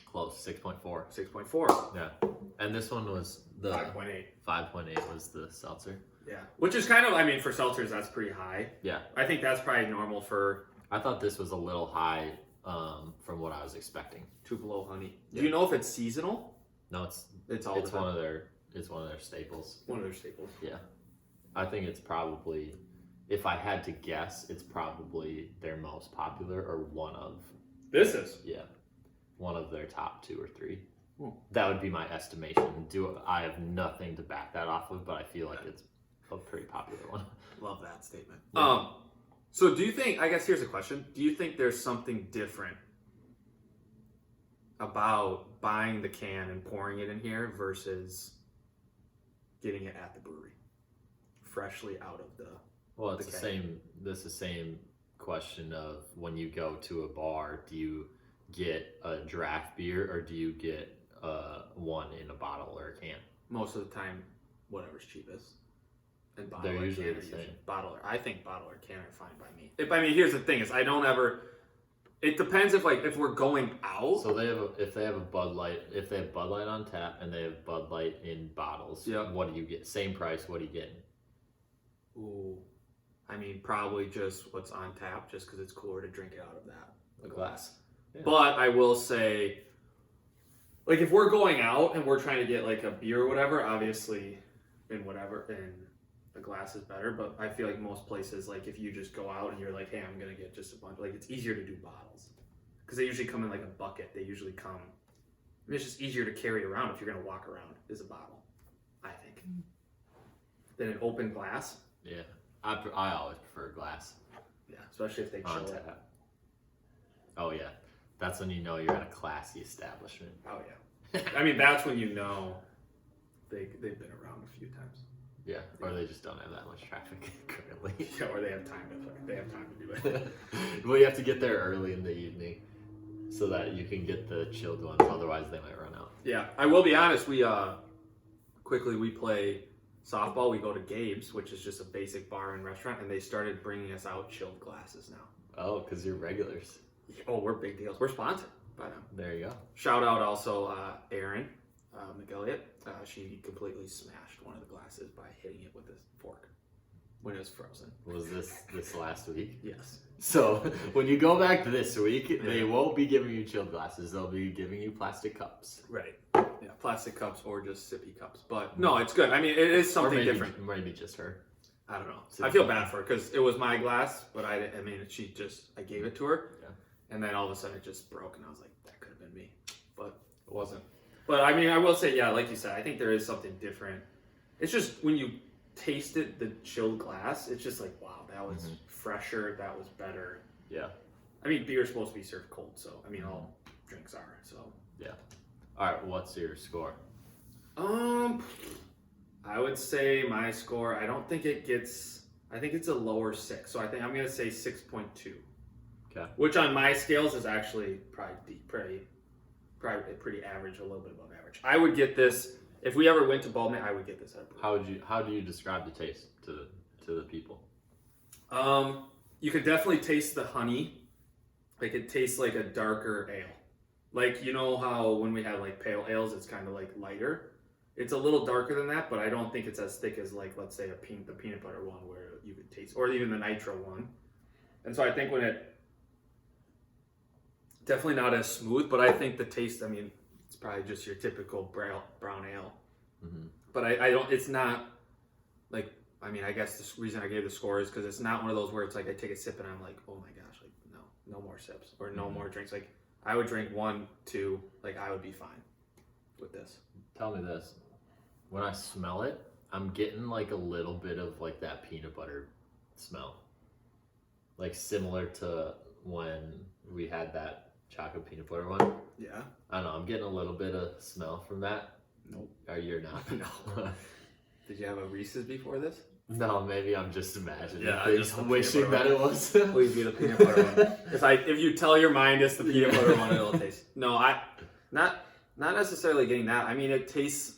Close, 6.4. 6.4. Yeah, and this one was the 5.8. 5.8 was the seltzer. Yeah, which is kind of, I mean, for seltzers that's pretty high. Yeah, I think that's probably normal for. I thought this was a little high from what I was expecting. Tupelo honey. Yeah. Do you know if it's seasonal? No, it's all. It's one of their staples. One of their staples. Yeah, I think it's probably, if I had to guess, it's probably their most popular or one of. This is. Yeah, one of their top 2 or 3. Ooh. That would be my estimation. I have nothing to back that off of, but I feel like it's a pretty popular one. Love that statement. Yeah. So do you think, I guess here's a question, do you think there's something different about buying the can and pouring it in here versus getting it at the brewery, freshly out of the... Well, it's the same, this is the same question of when you go to a bar, do you get a draft beer or do you get one in a bottle or a can? Most of the time, whatever's cheapest. And bottle they're or usually can the same. I think bottle or can are fine by me. I mean, here's the thing: is I don't ever. It depends if we're going out. So if they have Bud Light on tap and they have Bud Light in bottles. Yeah. What do you get? Same price. What are you getting? Ooh, I mean, probably just what's on tap, just because it's cooler to drink it out of the glass. Yeah. But I will say, like, if we're going out and we're trying to get like a beer or whatever, obviously, in the glass is better. But I feel like most places, like if you just go out and you're like, hey, I'm gonna get just a bunch, like it's easier to do bottles because they usually come in like a bucket. They usually come. I mean, it's just easier to carry around if you're gonna walk around. Is a bottle, I think, than an open glass. Yeah, I always prefer glass. Yeah, especially if they chill it. Oh yeah, that's when you know you're at a classy establishment. Oh yeah, I mean that's when you know they've been around a few times. Yeah, or they just don't have that much traffic currently. Yeah, or they have time to do it. Well, you have to get there early in the evening so that you can get the chilled ones. Otherwise, they might run out. Yeah, I will be honest. We play softball. We go to Gabe's, which is just a basic bar and restaurant, and they started bringing us out chilled glasses now. Oh, because you're regulars. Oh, we're big deals. We're sponsored by them. There you go. Shout out also Erin McElliott. She completely smashed one of the glasses by hitting it with a fork when it was frozen. Was this last week? Yes. So when you go back this week, they won't be giving you chilled glasses. They'll be giving you plastic cups. Right. Yeah, plastic cups or just sippy cups. But no, it's good. I mean, it is something different. Maybe just her. I don't know. I feel bad for her because it was my glass, but I mean, I gave it to her, and then all of a sudden it just broke, and I was like, that could have been me, but it wasn't. But I mean, I will say, yeah, like you said, I think there is something different. It's just when you taste it, the chilled glass, it's just like, wow, that was fresher, that was better. Yeah. I mean, beer's supposed to be served cold, so I mean, all drinks are. So yeah. All right, what's your score? I would say my score, I don't think it gets, I think it's a lower 6. So I think I'm going to say 6.2. Okay. Which on my scales is actually probably pretty average, a little bit above average. I would get this, if we ever went to Baldwin, I would get this at Brewery. How do you describe the taste to the people? You could definitely taste the honey. Like it tastes like a darker ale. Like, you know how when we have like pale ales, it's kind of like lighter. It's a little darker than that, but I don't think it's as thick as, like, let's say the peanut butter one where you could taste, or even the nitro one. And so I think definitely not as smooth, but I think the taste, I mean, it's probably just your typical brown ale. Mm-hmm. But I don't, it's not like, I mean, I guess the reason I gave the score is because it's not one of those where it's like I take a sip and I'm like, oh my gosh, like no more sips or no more drinks. Like I would drink 1, 2, like I would be fine with this. Tell me this. When I smell it, I'm getting like a little bit of like that peanut butter smell. Like similar to when we had that chocolate peanut butter one. Yeah. I don't know, I'm getting a little bit of smell from that. Nope. Or you're not? No. Did you have a Reese's before this? No, maybe I'm just imagining things, just wishing that it was. Please be the peanut butter one. If you tell your mind it's the peanut butter one, it'll taste. No, not necessarily getting that. I mean, it tastes.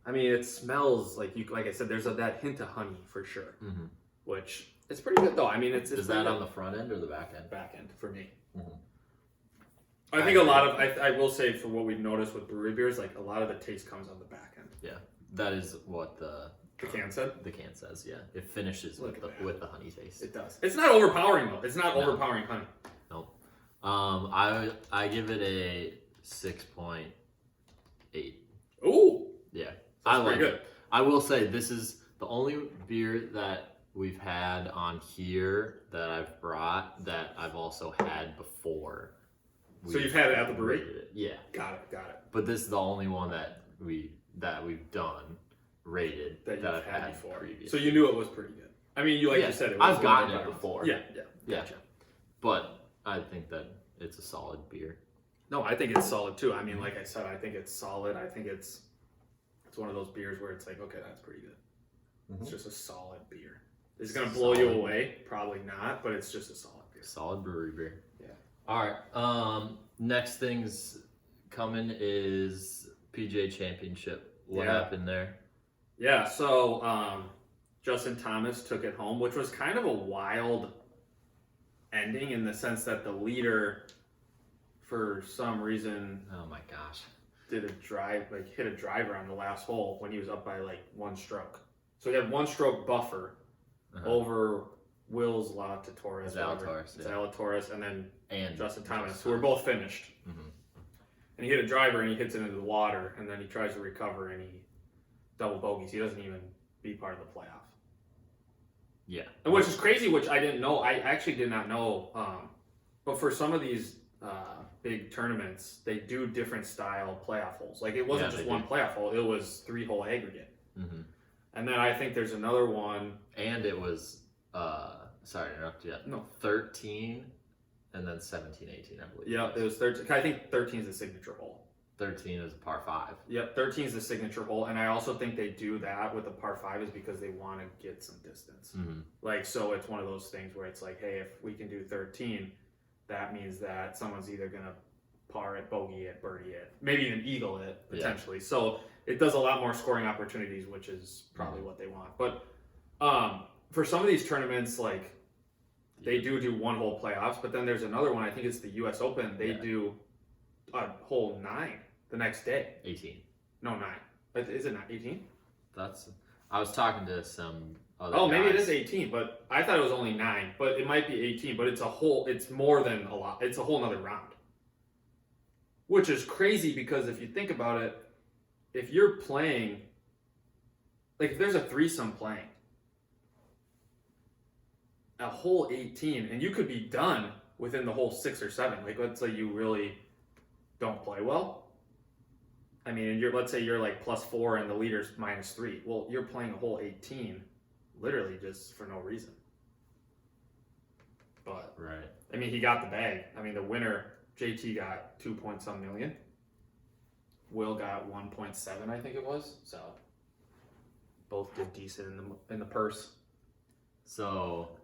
I mean, it smells like I said, there's that hint of honey for sure, which it's pretty good though. I mean, it's is that on the front end or the back end? Back end for me. I think a lot of I will say for what we've noticed with brewery beers, like a lot of the taste comes on the back end. Yeah, that is what the can said. The can says, yeah, it finishes with the honey taste. It does. It's not overpowering though. It's not overpowering honey. Nope. I give it a 6.8. Ooh. Yeah. I like it. I will say this is the only beer that we've had on here that I've brought that I've also had before. So you've had it at the brewery? Yeah. Got it. But this is the only one that we've done rated that I've had before. Previously. So you knew it was pretty good. I mean, you said it was I've gotten it before. Yeah. Gotcha. But I think that it's a solid beer. No, I think it's solid too. I mean, like I said, I think it's solid. I think it's one of those beers where it's like, okay, that's pretty good. It's just a solid beer. Is it going to blow you away? Probably not, but it's just a solid beer. Solid brewery beer. Yeah. All right. Next thing's coming is PGA Championship. What happened there? Yeah, so Justin Thomas took it home, which was kind of a wild ending in the sense that the leader, for some reason, oh my gosh, hit a driver on the last hole when he was up by like 1 stroke. So he had 1 stroke buffer over Will Zalatoris, and then Justin Thomas, who were both finished. And he hit a driver and he hits it into the water, and then he tries to recover and he double bogeys. He doesn't even be part of the playoff. Yeah. And which is crazy, which I didn't know. I actually did not know. But for some of these big tournaments, they do different style playoff holes. Like it wasn't just one playoff hole; it was 3-hole aggregate. And then I think there's another one. And it was sorry to interrupt you. No, 13, and then 17, 18, I believe. Yeah, it was 13. I think 13 is the signature hole. 13 is a par 5. Yep, 13 is the signature hole, and I also think they do that with the par 5 is because they want to get some distance. Mm-hmm. Like, so it's one of those things where it's like, hey, if we can do 13, that means that someone's either going to par it, bogey it, birdie it, maybe even eagle it, potentially. Yeah. So it does a lot more scoring opportunities, which is probably what they want. But for some of these tournaments, like, they do one-hole playoffs, but then there's another one, I think it's the U.S. Open, they do a hole 9 the next day. 18. No, 9. Is it not 18? I was talking to some other guys. Maybe it is 18, but I thought it was only 9, but it might be 18, but it's more than a lot. It's a whole nother round. Which is crazy because if you think about it, if you're playing, like if there's a threesome playing, a hole 18, and you could be done within the hole 6 or 7. Like, let's say you really don't play well. I mean, let's say you're like +4 and the leader's -3. Well, you're playing a hole 18 literally just for no reason. But, right. I mean, he got the bag. I mean, the winner, JT, got 2-point-some million. Will got 1.7, I think it was. So, both did decent in the purse. So,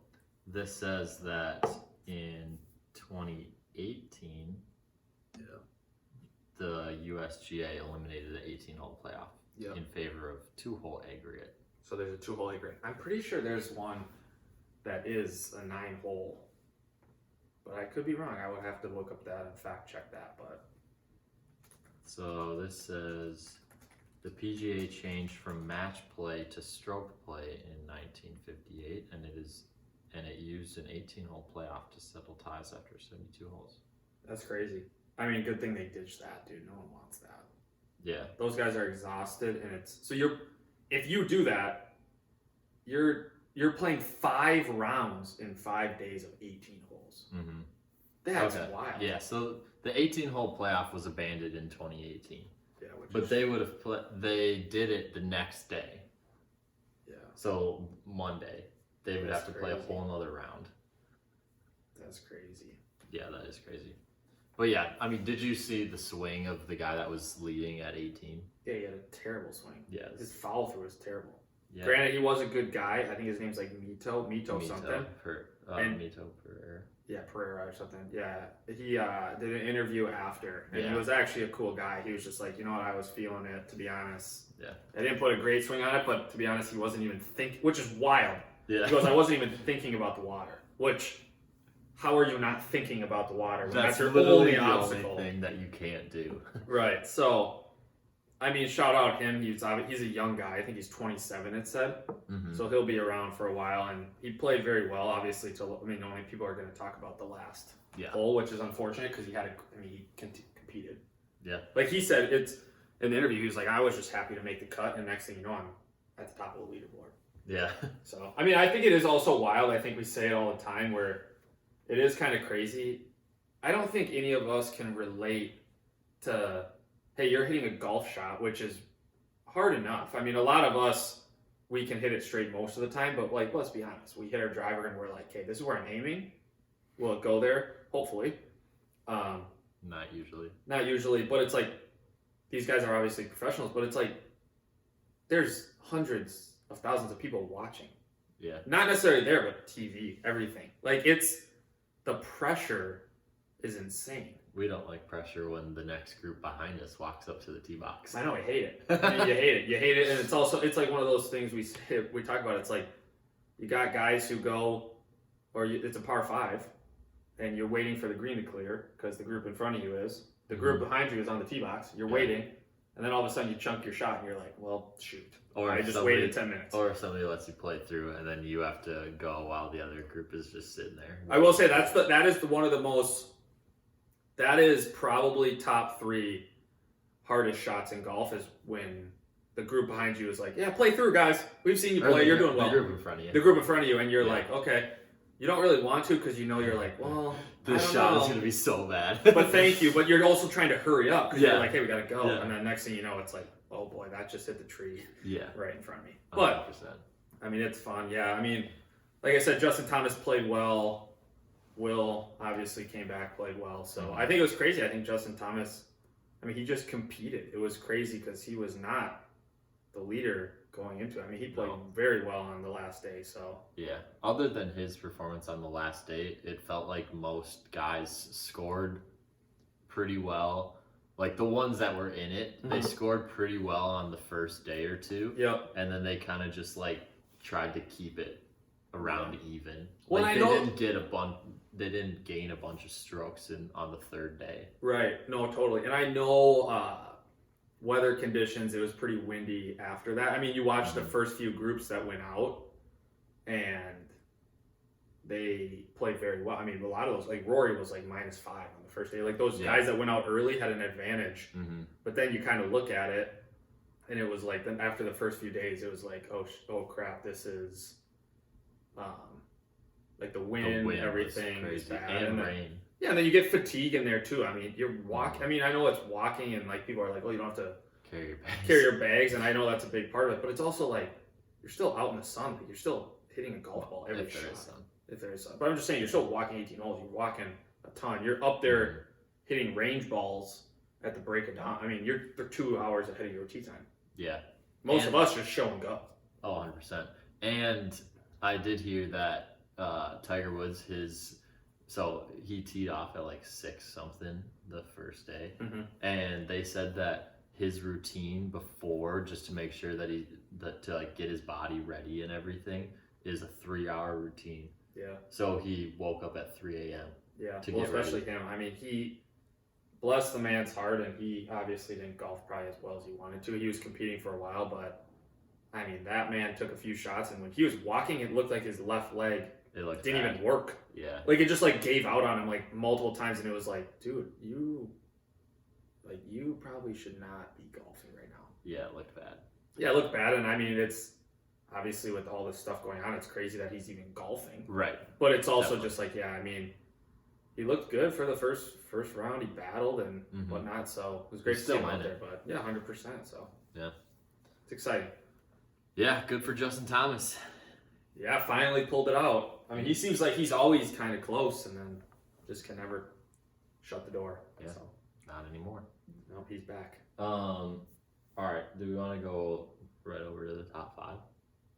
this says that in 2018, the USGA eliminated the 18-hole playoff in favor of 2-hole aggregate. So there's a 2-hole aggregate. I'm pretty sure there's one that is a 9-hole, but I could be wrong. I would have to look up that and fact check that. But so this says the PGA changed from match play to stroke play in 1958, and it used an 18-hole playoff to settle ties after 72 holes. That's crazy. I mean, good thing they ditched that, dude. No one wants that. Yeah. Those guys are exhausted, and if you do that, you're playing 5 rounds in 5 days of 18 holes. Mm-hmm. That's wild. Yeah, so the 18-hole playoff was abandoned in 2018. Yeah, they did it the next day. Yeah. So Monday, they would have to play a whole nother round. That's crazy. Yeah, that is crazy. But yeah, I mean, did you see the swing of the guy that was leading at 18? Yeah, he had a terrible swing. Yeah. His follow through was terrible. Yeah. Granted, he was a good guy. I think his name's like Mito something. Mito Pereira. Yeah, Pereira or something. Yeah. He did an interview after, and he was actually a cool guy. He was just like, you know what, I was feeling it, to be honest. Yeah. I didn't put a great swing on it, but to be honest, he wasn't even thinking, which is wild. Yeah. He goes, I wasn't even thinking about the water, which... How are you not thinking about the water? That's your literally the obstacle. only thing that you can't do. Right. So, I mean, shout out him. He's a young guy. I think he's 27. It said. Mm-hmm. So he'll be around for a while, and he played very well. Obviously, only people are going to talk about the last hole, which is unfortunate because he competed. Yeah. Like he said, it's in the interview. He was like, I was just happy to make the cut, and next thing you know, I'm at the top of the leaderboard. Yeah. So, I mean, I think it is also wild. I think we say it all the time where. It is kind of crazy. I don't think any of us can relate to, hey, you're hitting a golf shot, which is hard enough. I mean, a lot of us, we can hit it straight most of the time, but like, let's be honest. We hit our driver and we're like, hey, this is where I'm aiming. Will it go there? Hopefully. Not usually. Not usually, but it's like, these guys are obviously professionals, but it's like, there's hundreds of thousands of people watching. Yeah. Not necessarily there, but TV, everything. Like, the pressure is insane. We don't like pressure when the next group behind us walks up to the tee box. I know, I hate it. I mean, you hate it. You hate it, and it's like one of those things we talk about. It's like you got guys who go, it's a par 5, and you're waiting for the green to clear because the group in front of you is. The group behind you is on the tee box. You're waiting, and then all of a sudden you chunk your shot, and you're like, well, shoot. Or I just waited 10 minutes. Or if somebody lets you play through, and then you have to go while the other group is just sitting there. I will say that is one of the most. That is probably top 3 hardest shots in golf is when the group behind you is like, yeah, play through, guys. We've seen you play. You're doing well. The group in front of you. The group in front of you, and you're like, okay. You don't really want to because you're like, well, this shot is going to be so bad. But thank you. But you're also trying to hurry up because you're like, hey, we got to go. Yeah. And then next thing you know, it's like, oh boy, that just hit the tree right in front of me. 100%. But, I mean, it's fun. Yeah, I mean, like I said, Justin Thomas played well. Will obviously came back, played well. So I think it was crazy. I think Justin Thomas, I mean, he just competed. It was crazy because he was not the leader going into it. I mean, he played very well on the last day. So yeah, other than his performance on the last day, it felt like most guys scored pretty well. Like the ones that were in it, they scored pretty well on the first day or two. Yep. And then they kind of just like tried to keep it around even. Well, like I know they didn't gain a bunch of strokes on the third day. Right. No, totally. And I know weather conditions, it was pretty windy after that. I mean, you watched the first few groups that went out and they played very well. I mean, a lot of those, like Rory was like -5 on the first day. Like those guys that went out early had an advantage. But then you kind of look at it and it was like, then after the first few days, it was like, oh crap, this is like the wind everything is bad. And rain. Yeah, and then you get fatigue in there too. I mean, you're walking. I mean, I know it's walking, and like people are like, "Oh, you don't have to carry your bags," and I know that's a big part of it. But it's also like you're still out in the sun. Like, you're still hitting a golf ball every shot. If there is sun, but I'm just saying, you're still walking 18 holes. You're walking a ton. You're up there hitting range balls at the break of dawn. I mean, they're 2 hours ahead of your tee time. Yeah, most of us just show and go. Oh, 100%. And I did hear that Tiger Woods, so he teed off at like 6 something the first day, and they said that his routine before, just to make sure that to like get his body ready and everything, is a 3-hour routine. Yeah. So he woke up at 3 a.m. Yeah. Well, especially him. I mean, he bless the man's heart, and he obviously didn't golf probably as well as he wanted to. He was competing for a while, but I mean, that man took a few shots, and when he was walking, it looked like his left leg didn't even work. Yeah. Like it just like gave out on him like multiple times, and it was like, dude, you probably should not be golfing right now. Yeah, it looked bad. Yeah, it looked bad, and I mean, it's obviously with all this stuff going on, it's crazy that he's even golfing. Right. But it's also just like, yeah, I mean, he looked good for the first round. He battled and whatnot, so it was great to see him out there. But yeah, 100%. So yeah, it's exciting. Yeah, good for Justin Thomas. Yeah, finally pulled it out. I mean, he seems like he's always kind of close and then just can never shut the door. Yeah, so. Not anymore. No, he's back. All right, do we want to go right over to the top 5?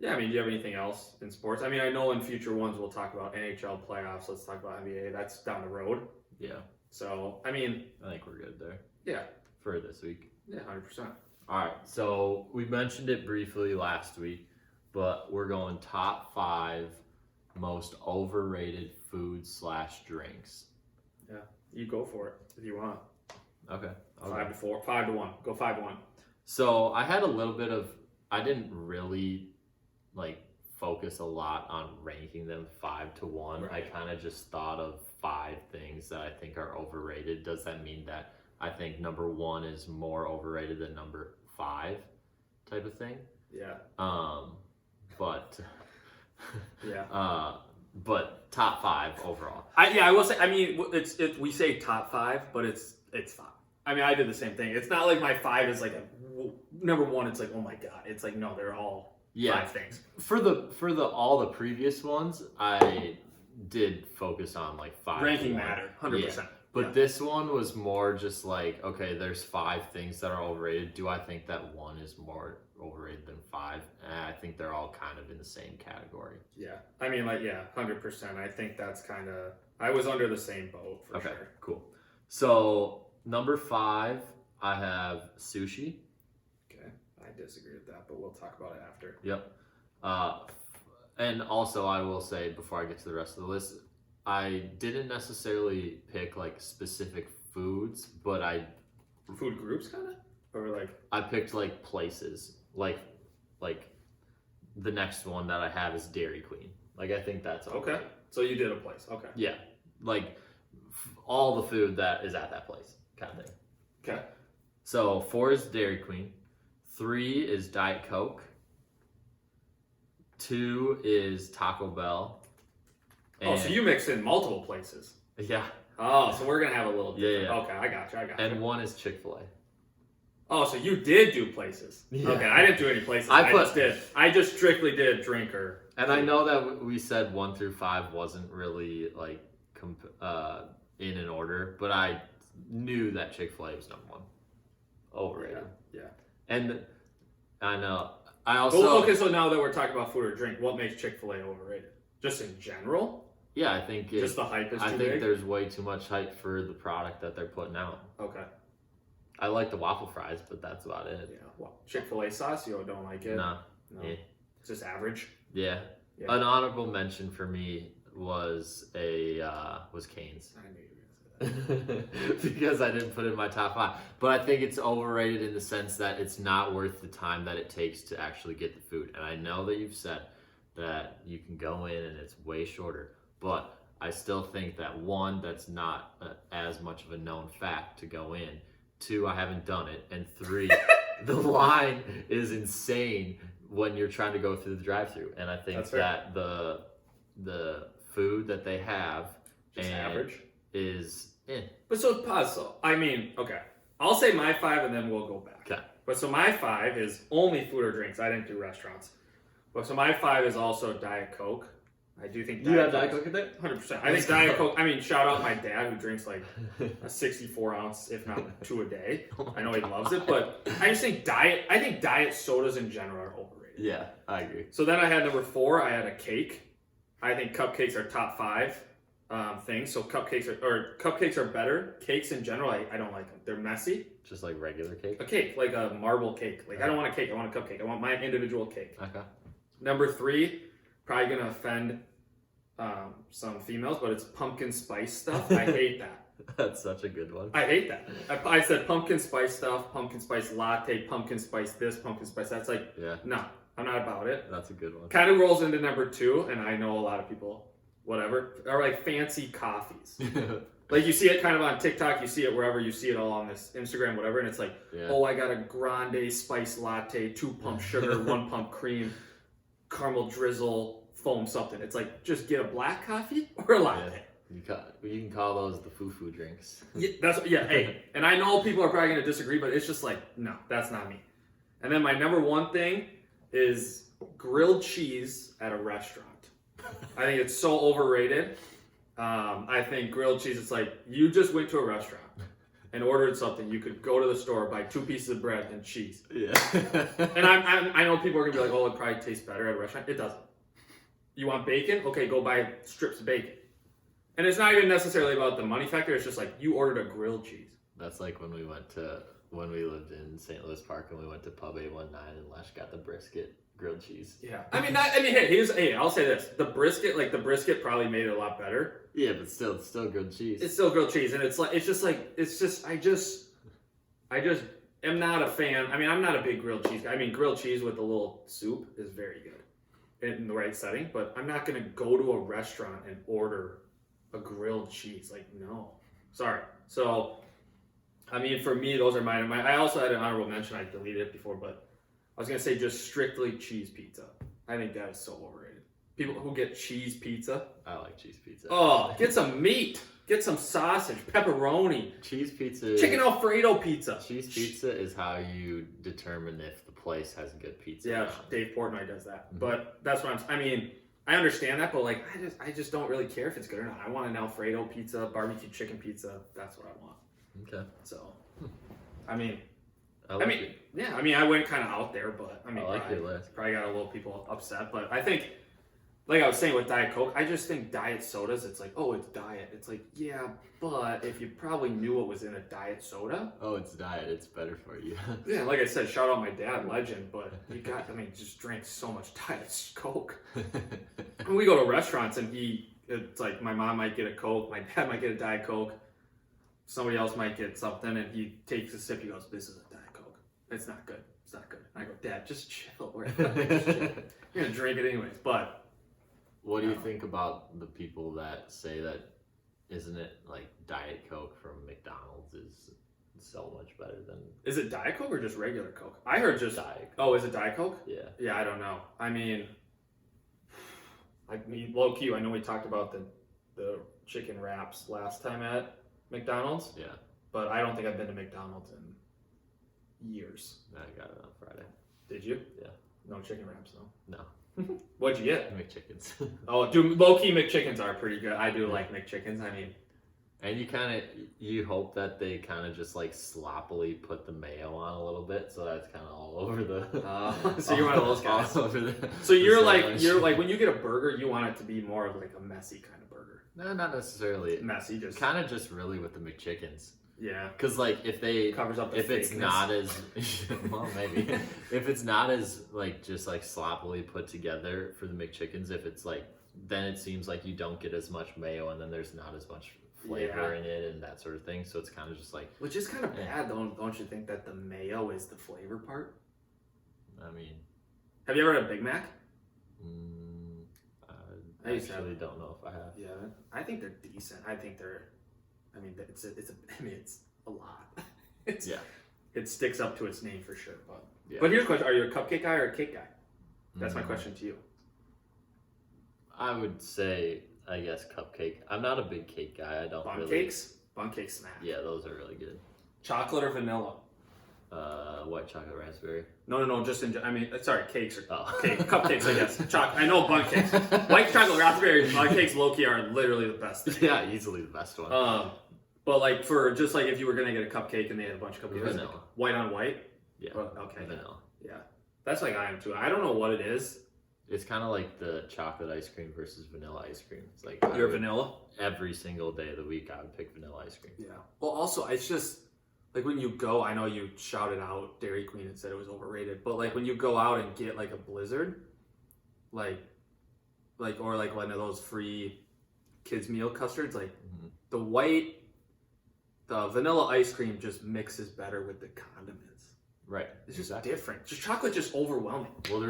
Yeah, I mean, do you have anything else in sports? I mean, I know in future ones we'll talk about NHL playoffs. Let's talk about NBA. That's down the road. Yeah. So, I mean, I think we're good there. Yeah. For this week. Yeah, 100%. All right, so we mentioned it briefly last week, but we're going top 5 most overrated foods/drinks. Yeah, you go for it if you want. Okay. 5 to 4, 5 to 1. Go 5-1. So I had a little bit of, I didn't really like focus a lot on ranking them 5 to 1. Right. I kind of just thought of 5 things that I think are overrated. Does that mean that I think number 1 is more overrated than number 5 type of thing? Yeah. But yeah. But top 5 overall. I will say. I mean, we say top 5, but it's 5. I mean, I did the same thing. It's not like my 5 is like number 1. It's like, oh my god. It's like, no, they're all 5 things. For all the previous ones, I did focus on like 5. Ranking mattered, 100%. Yeah. But this one was more just like, okay, there's 5 things that are overrated. Do I think that 1 is more overrated than 5? I think they're all kind of in the same category. Yeah. I mean, like, yeah, 100%. I think that's kind of, I was under the same boat for sure. Okay, cool. So, number 5, I have sushi. Okay. I disagree with that, but we'll talk about it after. Yep. And also, I will say, before I get to the rest of the list, I didn't necessarily pick like specific foods, but food groups kind of, or like I picked like places, like the next one that I have is Dairy Queen. Like I think that's okay. So you did a place, okay? Yeah, like all the food that is at that place, kind of thing. Okay. So 4 is Dairy Queen, 3 is Diet Coke, 2 is Taco Bell. Oh, so you mixed in multiple places. Yeah. Oh, so we're going to have a little different. Yeah. Okay, I got you. And 1 is Chick-fil-A. Oh, so you did do places. Yeah. Okay, I didn't do any places. I just strictly did drinker. And I know that we said 1 through 5 wasn't really like in an order, but I knew that Chick-fil-A was number 1. Overrated. Yeah. And I know. I also. Okay, so now that we're talking about food or drink, what makes Chick-fil-A overrated? Just in general? Yeah, I think Just the hype is too I think big? there's way too much hype for the product that they're putting out. Okay. I like the waffle fries, but that's about it. Yeah. Well, Chick-fil-A sauce, you don't like it? No. Yeah. It's just average? Yeah. Yeah. An honorable mention for me was Cane's. I knew you were going to say that. Because I didn't put it in my top 5. But I think it's overrated in the sense that it's not worth the time that it takes to actually get the food. And I know that you've said that you can go in and it's way shorter, but I still think that 1, that's not as much of a known fact to go in. 2, I haven't done it. And 3, the line is insane when you're trying to go through the drive-thru. And I think that the food that they have just average is But so pause. So I mean, okay, I'll say my 5 and then we'll go back. Okay. But so my 5 is only food or drinks. I didn't do restaurants. But so my 5 is also Diet Coke. I do think you have Diet Coke in there? 100%. I think Diet Coke. I mean, shout out my dad who drinks like a 64 ounce, if not 2 a day. I know he loves it, but I just think diet sodas in general are overrated. Yeah, I agree. So then I had number 4. I had a cake. I think cupcakes are top 5 things. So cupcakes are better. Cakes in general, I don't like them. They're messy. Just like regular cake? A cake, like a marble cake. Like I don't want a cake. I want a cupcake. I want my individual cake. Okay. Number 3, probably gonna offend some females, but it's pumpkin spice stuff. I hate that. That's such a good one. I hate that. I said pumpkin spice stuff, pumpkin spice latte, pumpkin spice this, pumpkin spice that's like, no, I'm not about it. That's a good one. Kind of rolls into number 2, and I know a lot of people, whatever, are like fancy coffees. Like you see it kind of on TikTok, you see it wherever, you see it all on this Instagram, whatever, and it's like, oh, I got a grande spice latte, 2 pump sugar, 1 pump cream, caramel drizzle, foam something. It's like, just get a black coffee or a latte. Yeah. You can call those the foo-foo drinks. Hey, and I know people are probably going to disagree, but it's just like, no, that's not me. And then my number 1 thing is grilled cheese at a restaurant. I think it's so overrated. I think grilled cheese, it's like, you just went to a restaurant and ordered something. You could go to the store, buy 2 pieces of bread and cheese. Yeah. And I know people are going to be like, oh, it probably tastes better at a restaurant. It doesn't. You want bacon? Okay, go buy strips of bacon. And it's not even necessarily about the money factor. It's just like, you ordered a grilled cheese. That's like when we lived in St. Louis Park and we went to Pub 819 and Lesh got the brisket grilled cheese. Yeah. Hey, I'll say this. The brisket probably made it a lot better. Yeah, but still, it's still grilled cheese. It's still grilled cheese. And I just am not a fan. I mean, I'm not a big grilled cheese guy. I mean, grilled cheese with a little soup is very good in the right setting, but I'm not going to go to a restaurant and order a grilled cheese. Like, no. Sorry. So, I mean, for me, those are mine. I also had an honorable mention. I deleted it before, but I was going to say just strictly cheese pizza. I think that is so overrated. People who get cheese pizza. I like cheese pizza. Oh, get some meat. Get some sausage, pepperoni. Cheese pizza. Chicken Alfredo pizza. Cheese pizza is how you determine if the place has good pizza. Yeah, Dave Portnoy does that. Mm-hmm. But that's what I understand that, but like, I just don't really care if it's good or not. I want an Alfredo pizza, barbecue chicken pizza. That's what I want. Okay. So, I mean, I I went kind of out there, but I like your list. Probably got a little people upset, but I think, like I was saying with Diet Coke, I just think diet sodas, it's like, oh, it's diet. It's like, yeah, but if you probably knew what was in a diet soda. Oh, it's diet. It's better for you. Yeah, like I said, shout out my dad, legend, but just drank so much Diet Coke. When we go to restaurants and it's like my mom might get a Coke, my dad might get a Diet Coke, somebody else might get something, and he takes a sip, he goes, this is a Diet Coke. It's not good. It's not good. And I go, Dad, just chill. Just chill. You're going to drink it anyways, but. What do you think about the people that say that, isn't it like Diet Coke from McDonald's is so much better than... Is it Diet Coke or just regular Coke? I heard just... Diet Coke. Oh, is it Diet Coke? Yeah. Yeah, I don't know. I mean, low-key, I know we talked about the chicken wraps last time at McDonald's. Yeah. But I don't think I've been to McDonald's in years. I got it on Friday. Did you? Yeah. No chicken wraps, though? No. What'd you get? McChickens. Oh, dude, low-key McChickens are pretty good. I do like McChickens. I mean, And you hope that they kind of just like sloppily put the mayo on a little bit, so that's kind of all over the. So you're one of those guys. All over so you're like when you get a burger, you want it to be more of like a messy kind of burger. No, not necessarily Messy, just kind of just really with the McChickens. Yeah, because like if they covers up the if it's fakeness. not as well maybe if it's not as like just like sloppily put together for the McChickens, if it's like then it seems like you don't get as much mayo and then there's not as much flavor in it and that sort of thing. So it's kind of just like, which is kind of bad, don't you think, that the mayo is the flavor part? I mean, have you ever had a Big Mac? I actually don't know if I have. Yeah, I think they're decent. I think they're. I mean, it's a lot. It sticks up to its name for sure. But here's a question: are you a cupcake guy or a cake guy? That's my question to you. I would say, I guess, cupcake. I'm not a big cake guy. I don't Bun cakes smack. Yeah, those are really good. Chocolate or vanilla? White chocolate raspberry. No. Just sorry, cakes or cake, cupcakes. I guess. I know bun cakes. White chocolate raspberry bun cakes, low key, are literally the best thing. Yeah, easily the best one. But like for just like if you were gonna get a cupcake and they had a bunch of cupcakes, vanilla. Like white on white. Yeah. Well, okay. Vanilla. Yeah, that's like I am too. I don't know what it is. It's kind of like the chocolate ice cream versus vanilla ice cream. It's like you're vanilla every single day of the week. I would pick vanilla ice cream. Yeah. Well, also it's just like when you go. I know you shouted out Dairy Queen and said it was overrated, but like when you go out and get like a Blizzard, like or like one of those free kids meal custards, like the vanilla ice cream just mixes better with the condiments. Right. It's just different. Just chocolate, just overwhelming. Well,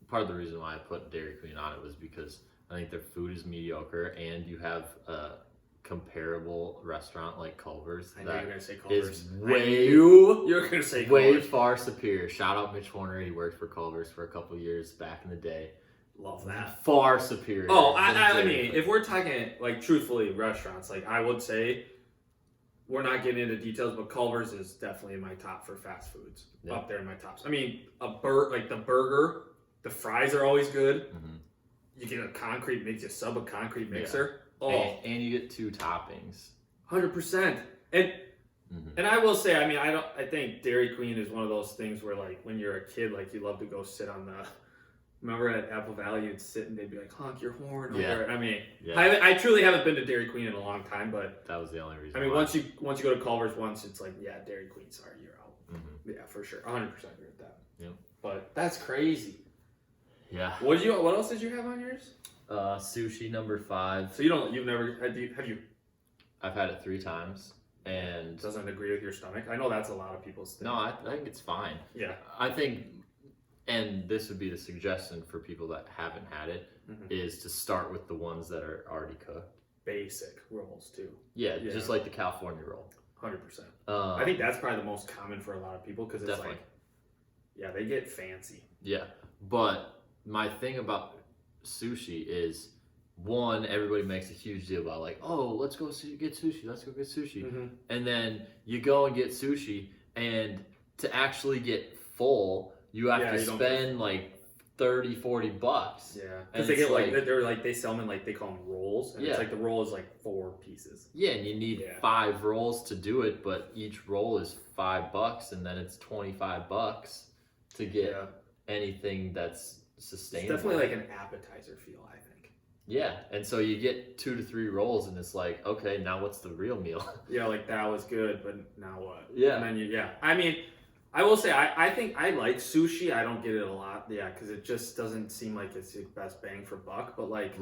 part of the reason why I put Dairy Queen on it was because I think their food is mediocre, and you have a comparable restaurant like Culver's I knew you were gonna say is Culver's. You're gonna say way Culver's. far superior. Shout out Mitch Warner. He worked for Culver's for a couple years back in the day. Love that. Far superior. Oh, I mean, if we're talking like truthfully restaurants, like I would say, we're not getting into details, but Culver's is definitely in my top for fast foods. Yeah. Up there in my tops. I mean, the burger, the fries are always good. Mm-hmm. You get a concrete mix, you sub a concrete mixer. Yeah. And you get 2 toppings. 100%. And I will say, I mean, I think Dairy Queen is one of those things where like when you're a kid, like you love to go sit on the. Remember at Apple Valley, you'd sit and they'd be like, honk your horn. Yeah. I mean, I truly haven't been to Dairy Queen in a long time, but that was the only reason. I mean, once you go to Culver's once, it's like, yeah, Dairy Queen, sorry, you're out. Mm-hmm. Yeah, for sure, 100% agree with that. Yeah. But that's crazy. Yeah. What else did you have on yours? Sushi number 5. So you've never have you? I've had it 3 times, and doesn't agree with your stomach. I know that's a lot of people's thing. No, I think it's fine. Yeah. I think. And this would be the suggestion for people that haven't had it, is to start with the ones that are already cooked. Basic rolls too. Yeah, just like the California roll. 100%. I think that's probably the most common for a lot of people because it's definitely. like, yeah, they get fancy. Yeah, but my thing about sushi is, one, everybody makes a huge deal about like, oh, let's go get sushi. Let's go get sushi. Mm-hmm. And then you go and get sushi, and to actually get full, you have to spend like $30-40. Yeah, because they get they sell them in like they call them rolls, and it's like the roll is like 4 pieces. Yeah, and you need 5 rolls to do it, but each roll is $5, and then it's $25 to get anything that's sustainable. It's definitely like an appetizer feel, I think. Yeah, and so you get 2 to 3 rolls, and it's like, okay, now what's the real meal? Yeah, like that was good, but now what? Yeah, and then I mean. I will say, I think I like sushi. I don't get it a lot, because it just doesn't seem like it's the best bang for buck. But like,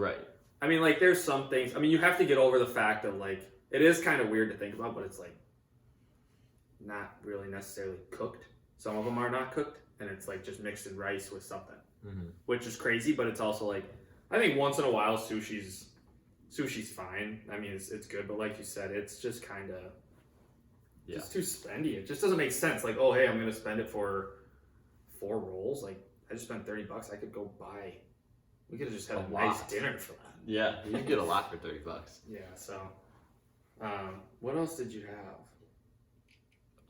I mean, like, there's some things. I mean, you have to get over the fact of like, it is kind of weird to think about, but it's like not really necessarily cooked. Some of them are not cooked, and it's like just mixed in rice with something, which is crazy. But it's also like, I think once in a while, sushi's fine. I mean, it's good, but like you said, it's just kind of. It's too spendy. It just doesn't make sense. Like, oh, hey, I'm gonna spend it for 4 rolls. Like, I just spent $30. I could go buy. We could have just had a nice dinner for that. Yeah, you can get a lot for $30. Yeah. So, what else did you have?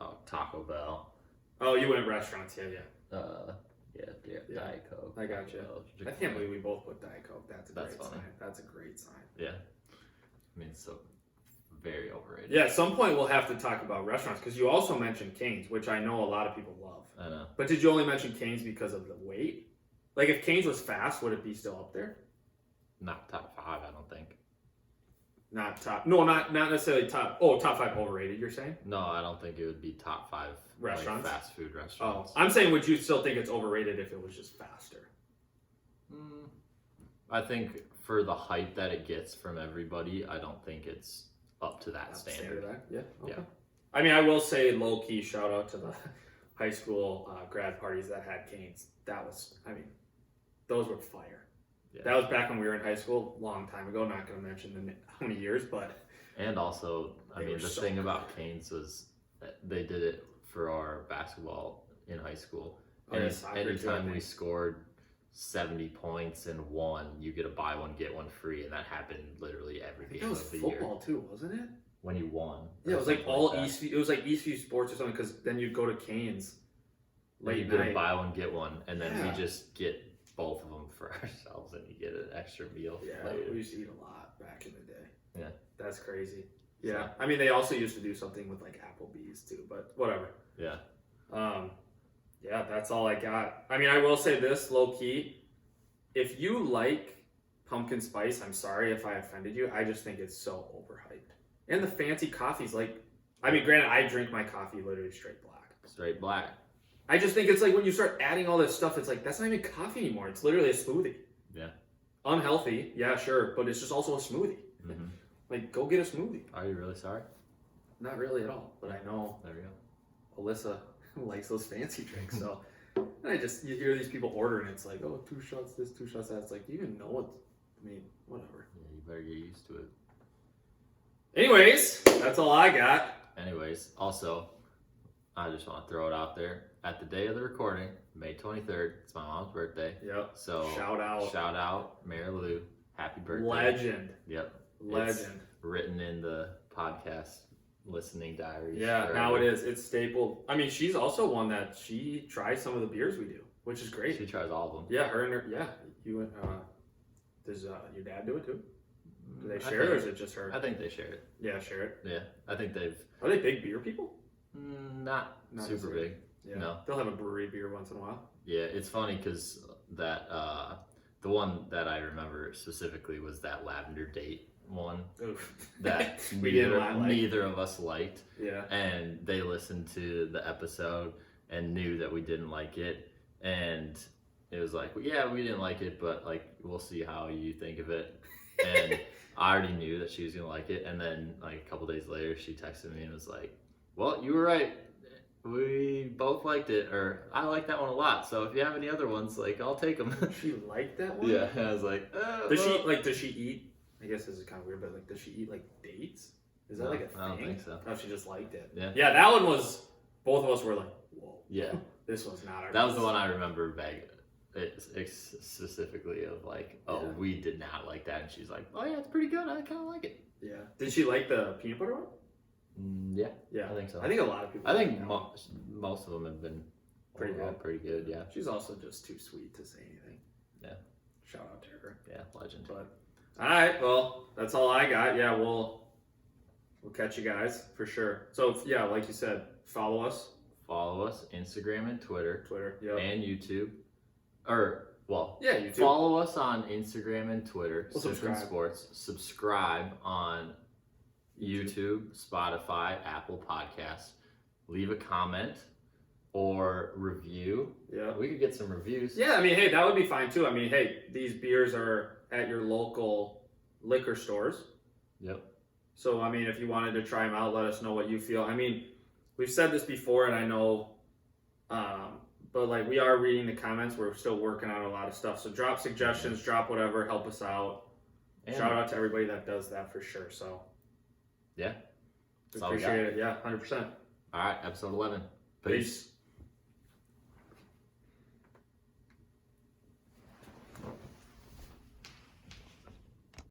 Oh, Taco Bell. Oh, you went restaurants. Yeah. Diet Coke. I got you. I can't believe we both put Diet Coke. That's a great sign. That's a great sign. Yeah. I mean, it's so very overrated. Yeah, at some point we'll have to talk about restaurants because you also mentioned Cane's, which I know a lot of people love. I know. But did you only mention Cane's because of the wait? Like, if Cane's was fast, would it be still up there? Not top 5, I don't think. Not top. No, not necessarily top. Oh, top 5 overrated, you're saying? No, I don't think it would be top 5 restaurants, like fast food Oh, restaurants. I'm saying, would you still think it's overrated if it was just faster? I think for the hype that it gets from everybody, I don't think it's up to that standard. Yeah. Okay. Yeah. I mean, I will say, low key, shout out to the high school grad parties that had Cane's. That was, I mean, those were fire. Yeah. That was back when we were in high school, long time ago. Not going to mention how many years, but. And also, I They mean, were the so thing good. about Cane's was that they did it for our basketball in high school. Oh, yeah, And soccer too, I anytime we think. scored 70 points and won, you get a buy one, get one free. And that happened literally every That game was of the football year. too, wasn't it? When you won. Yeah, it or was like something all that. Eastview. It was like Eastview Sports or something because then you'd go to Cane's Then you late get a night. buy one, get one. And then Yeah. we just get both of them for ourselves and you get an extra meal Yeah, later. we used to eat a lot back in the day. Yeah. That's crazy. Yeah, I mean, they also used to do something with like Applebee's too, but whatever. Yeah. Yeah, that's all I got. I mean, I will say this, low key. If you like pumpkin spice, I'm sorry if I offended you. I just think it's so overhyped. And the fancy coffees, like, I mean, granted, I drink my coffee literally straight black. Straight black. I just think it's like when you start adding all this stuff, it's like, that's not even coffee anymore. It's literally a smoothie. Yeah. Unhealthy, yeah, sure, but it's just also a smoothie. Mm-hmm. Like, go get a smoothie. Are you really sorry? Not really at all, but I know There we go. Alyssa likes those fancy drinks, so and you hear these people order and it's like, oh, 2 shots this, 2 shots that. It's like, do you even know what? I mean, whatever. Yeah, you better get used to it. Anyways, that's all I got. Anyways, also, I just want to throw it out there. At the day of the recording, May 23rd, it's my mom's birthday. Yep. So Shout out. Mary Lou. Happy birthday. Legend. Yep. Legend. It's written in the podcast listening diaries. Yeah, forever. now it is. It's staple. I mean, she's also one that she tries some of the beers we do, which is great. She tries all of them. Yeah, her and her. Yeah, you and does your dad do it too? Do they I share it, or think- is it just her? I think they share it. Yeah, share it. Yeah, I think they've Are they big beer people? not super necessarily. big. Yeah. No. They'll have a brewery beer once in a while. Yeah, it's funny because that the one that I remember specifically was that lavender date one Oof. that we didn't like. neither of us liked, Yeah. and they listened to the episode and knew that we didn't like it, and it was like, well, yeah, we didn't like it, but like we'll see how you think of it. And I already knew that she was gonna like it, and then like a couple days later, she texted me and was like, "Well, you were right. We both liked it, or I like that one a lot. So if you have any other ones, like I'll take them." She liked that one. Yeah, and I was like, Does well. Does she eat? I guess this is kind of weird, but like, does she eat like dates? Is that No, like a thing? I don't think so. Oh, she just liked it. Yeah. Yeah, that one was. Both of us were like, whoa. Yeah, This was not our. that was the one I remember vague. It's specifically of like, oh, Yeah. we did not like that, and she's like, oh yeah, it's pretty good. I kind of like it. Yeah. Did she like the peanut butter one? Yeah, Yeah. I think so. I think a lot of people. I like think that one. most of them have been Pretty overall good. Pretty good, yeah. She's also just too sweet to say anything. Yeah. Shout out to her. Yeah, legend. But all right, well, that's all I got. Yeah, we'll catch you guys for sure. So yeah, like you said, follow us. Follow us Instagram and Twitter Twitter. Yep. and YouTube. Or well, Yeah, YouTube. follow us on Instagram and Twitter. Well, Sip and subscribe. Sports. Subscribe on YouTube, Spotify, Apple Podcasts. Leave a comment or review. Yeah. We could get some reviews. Yeah, I mean, hey, that would be fine too. I mean, hey, these beers are at your local liquor stores. Yep. So, I mean, if you wanted to try them out, let us know what you feel. I mean, we've said this before, and I know, but like we are reading the comments. We're still working on a lot of stuff. So drop suggestions, drop whatever, help us out. And Shout out to everybody that does that for sure. So, yeah. we That's all we got. appreciate it. Yeah, 100%. All right, episode 11. Peace.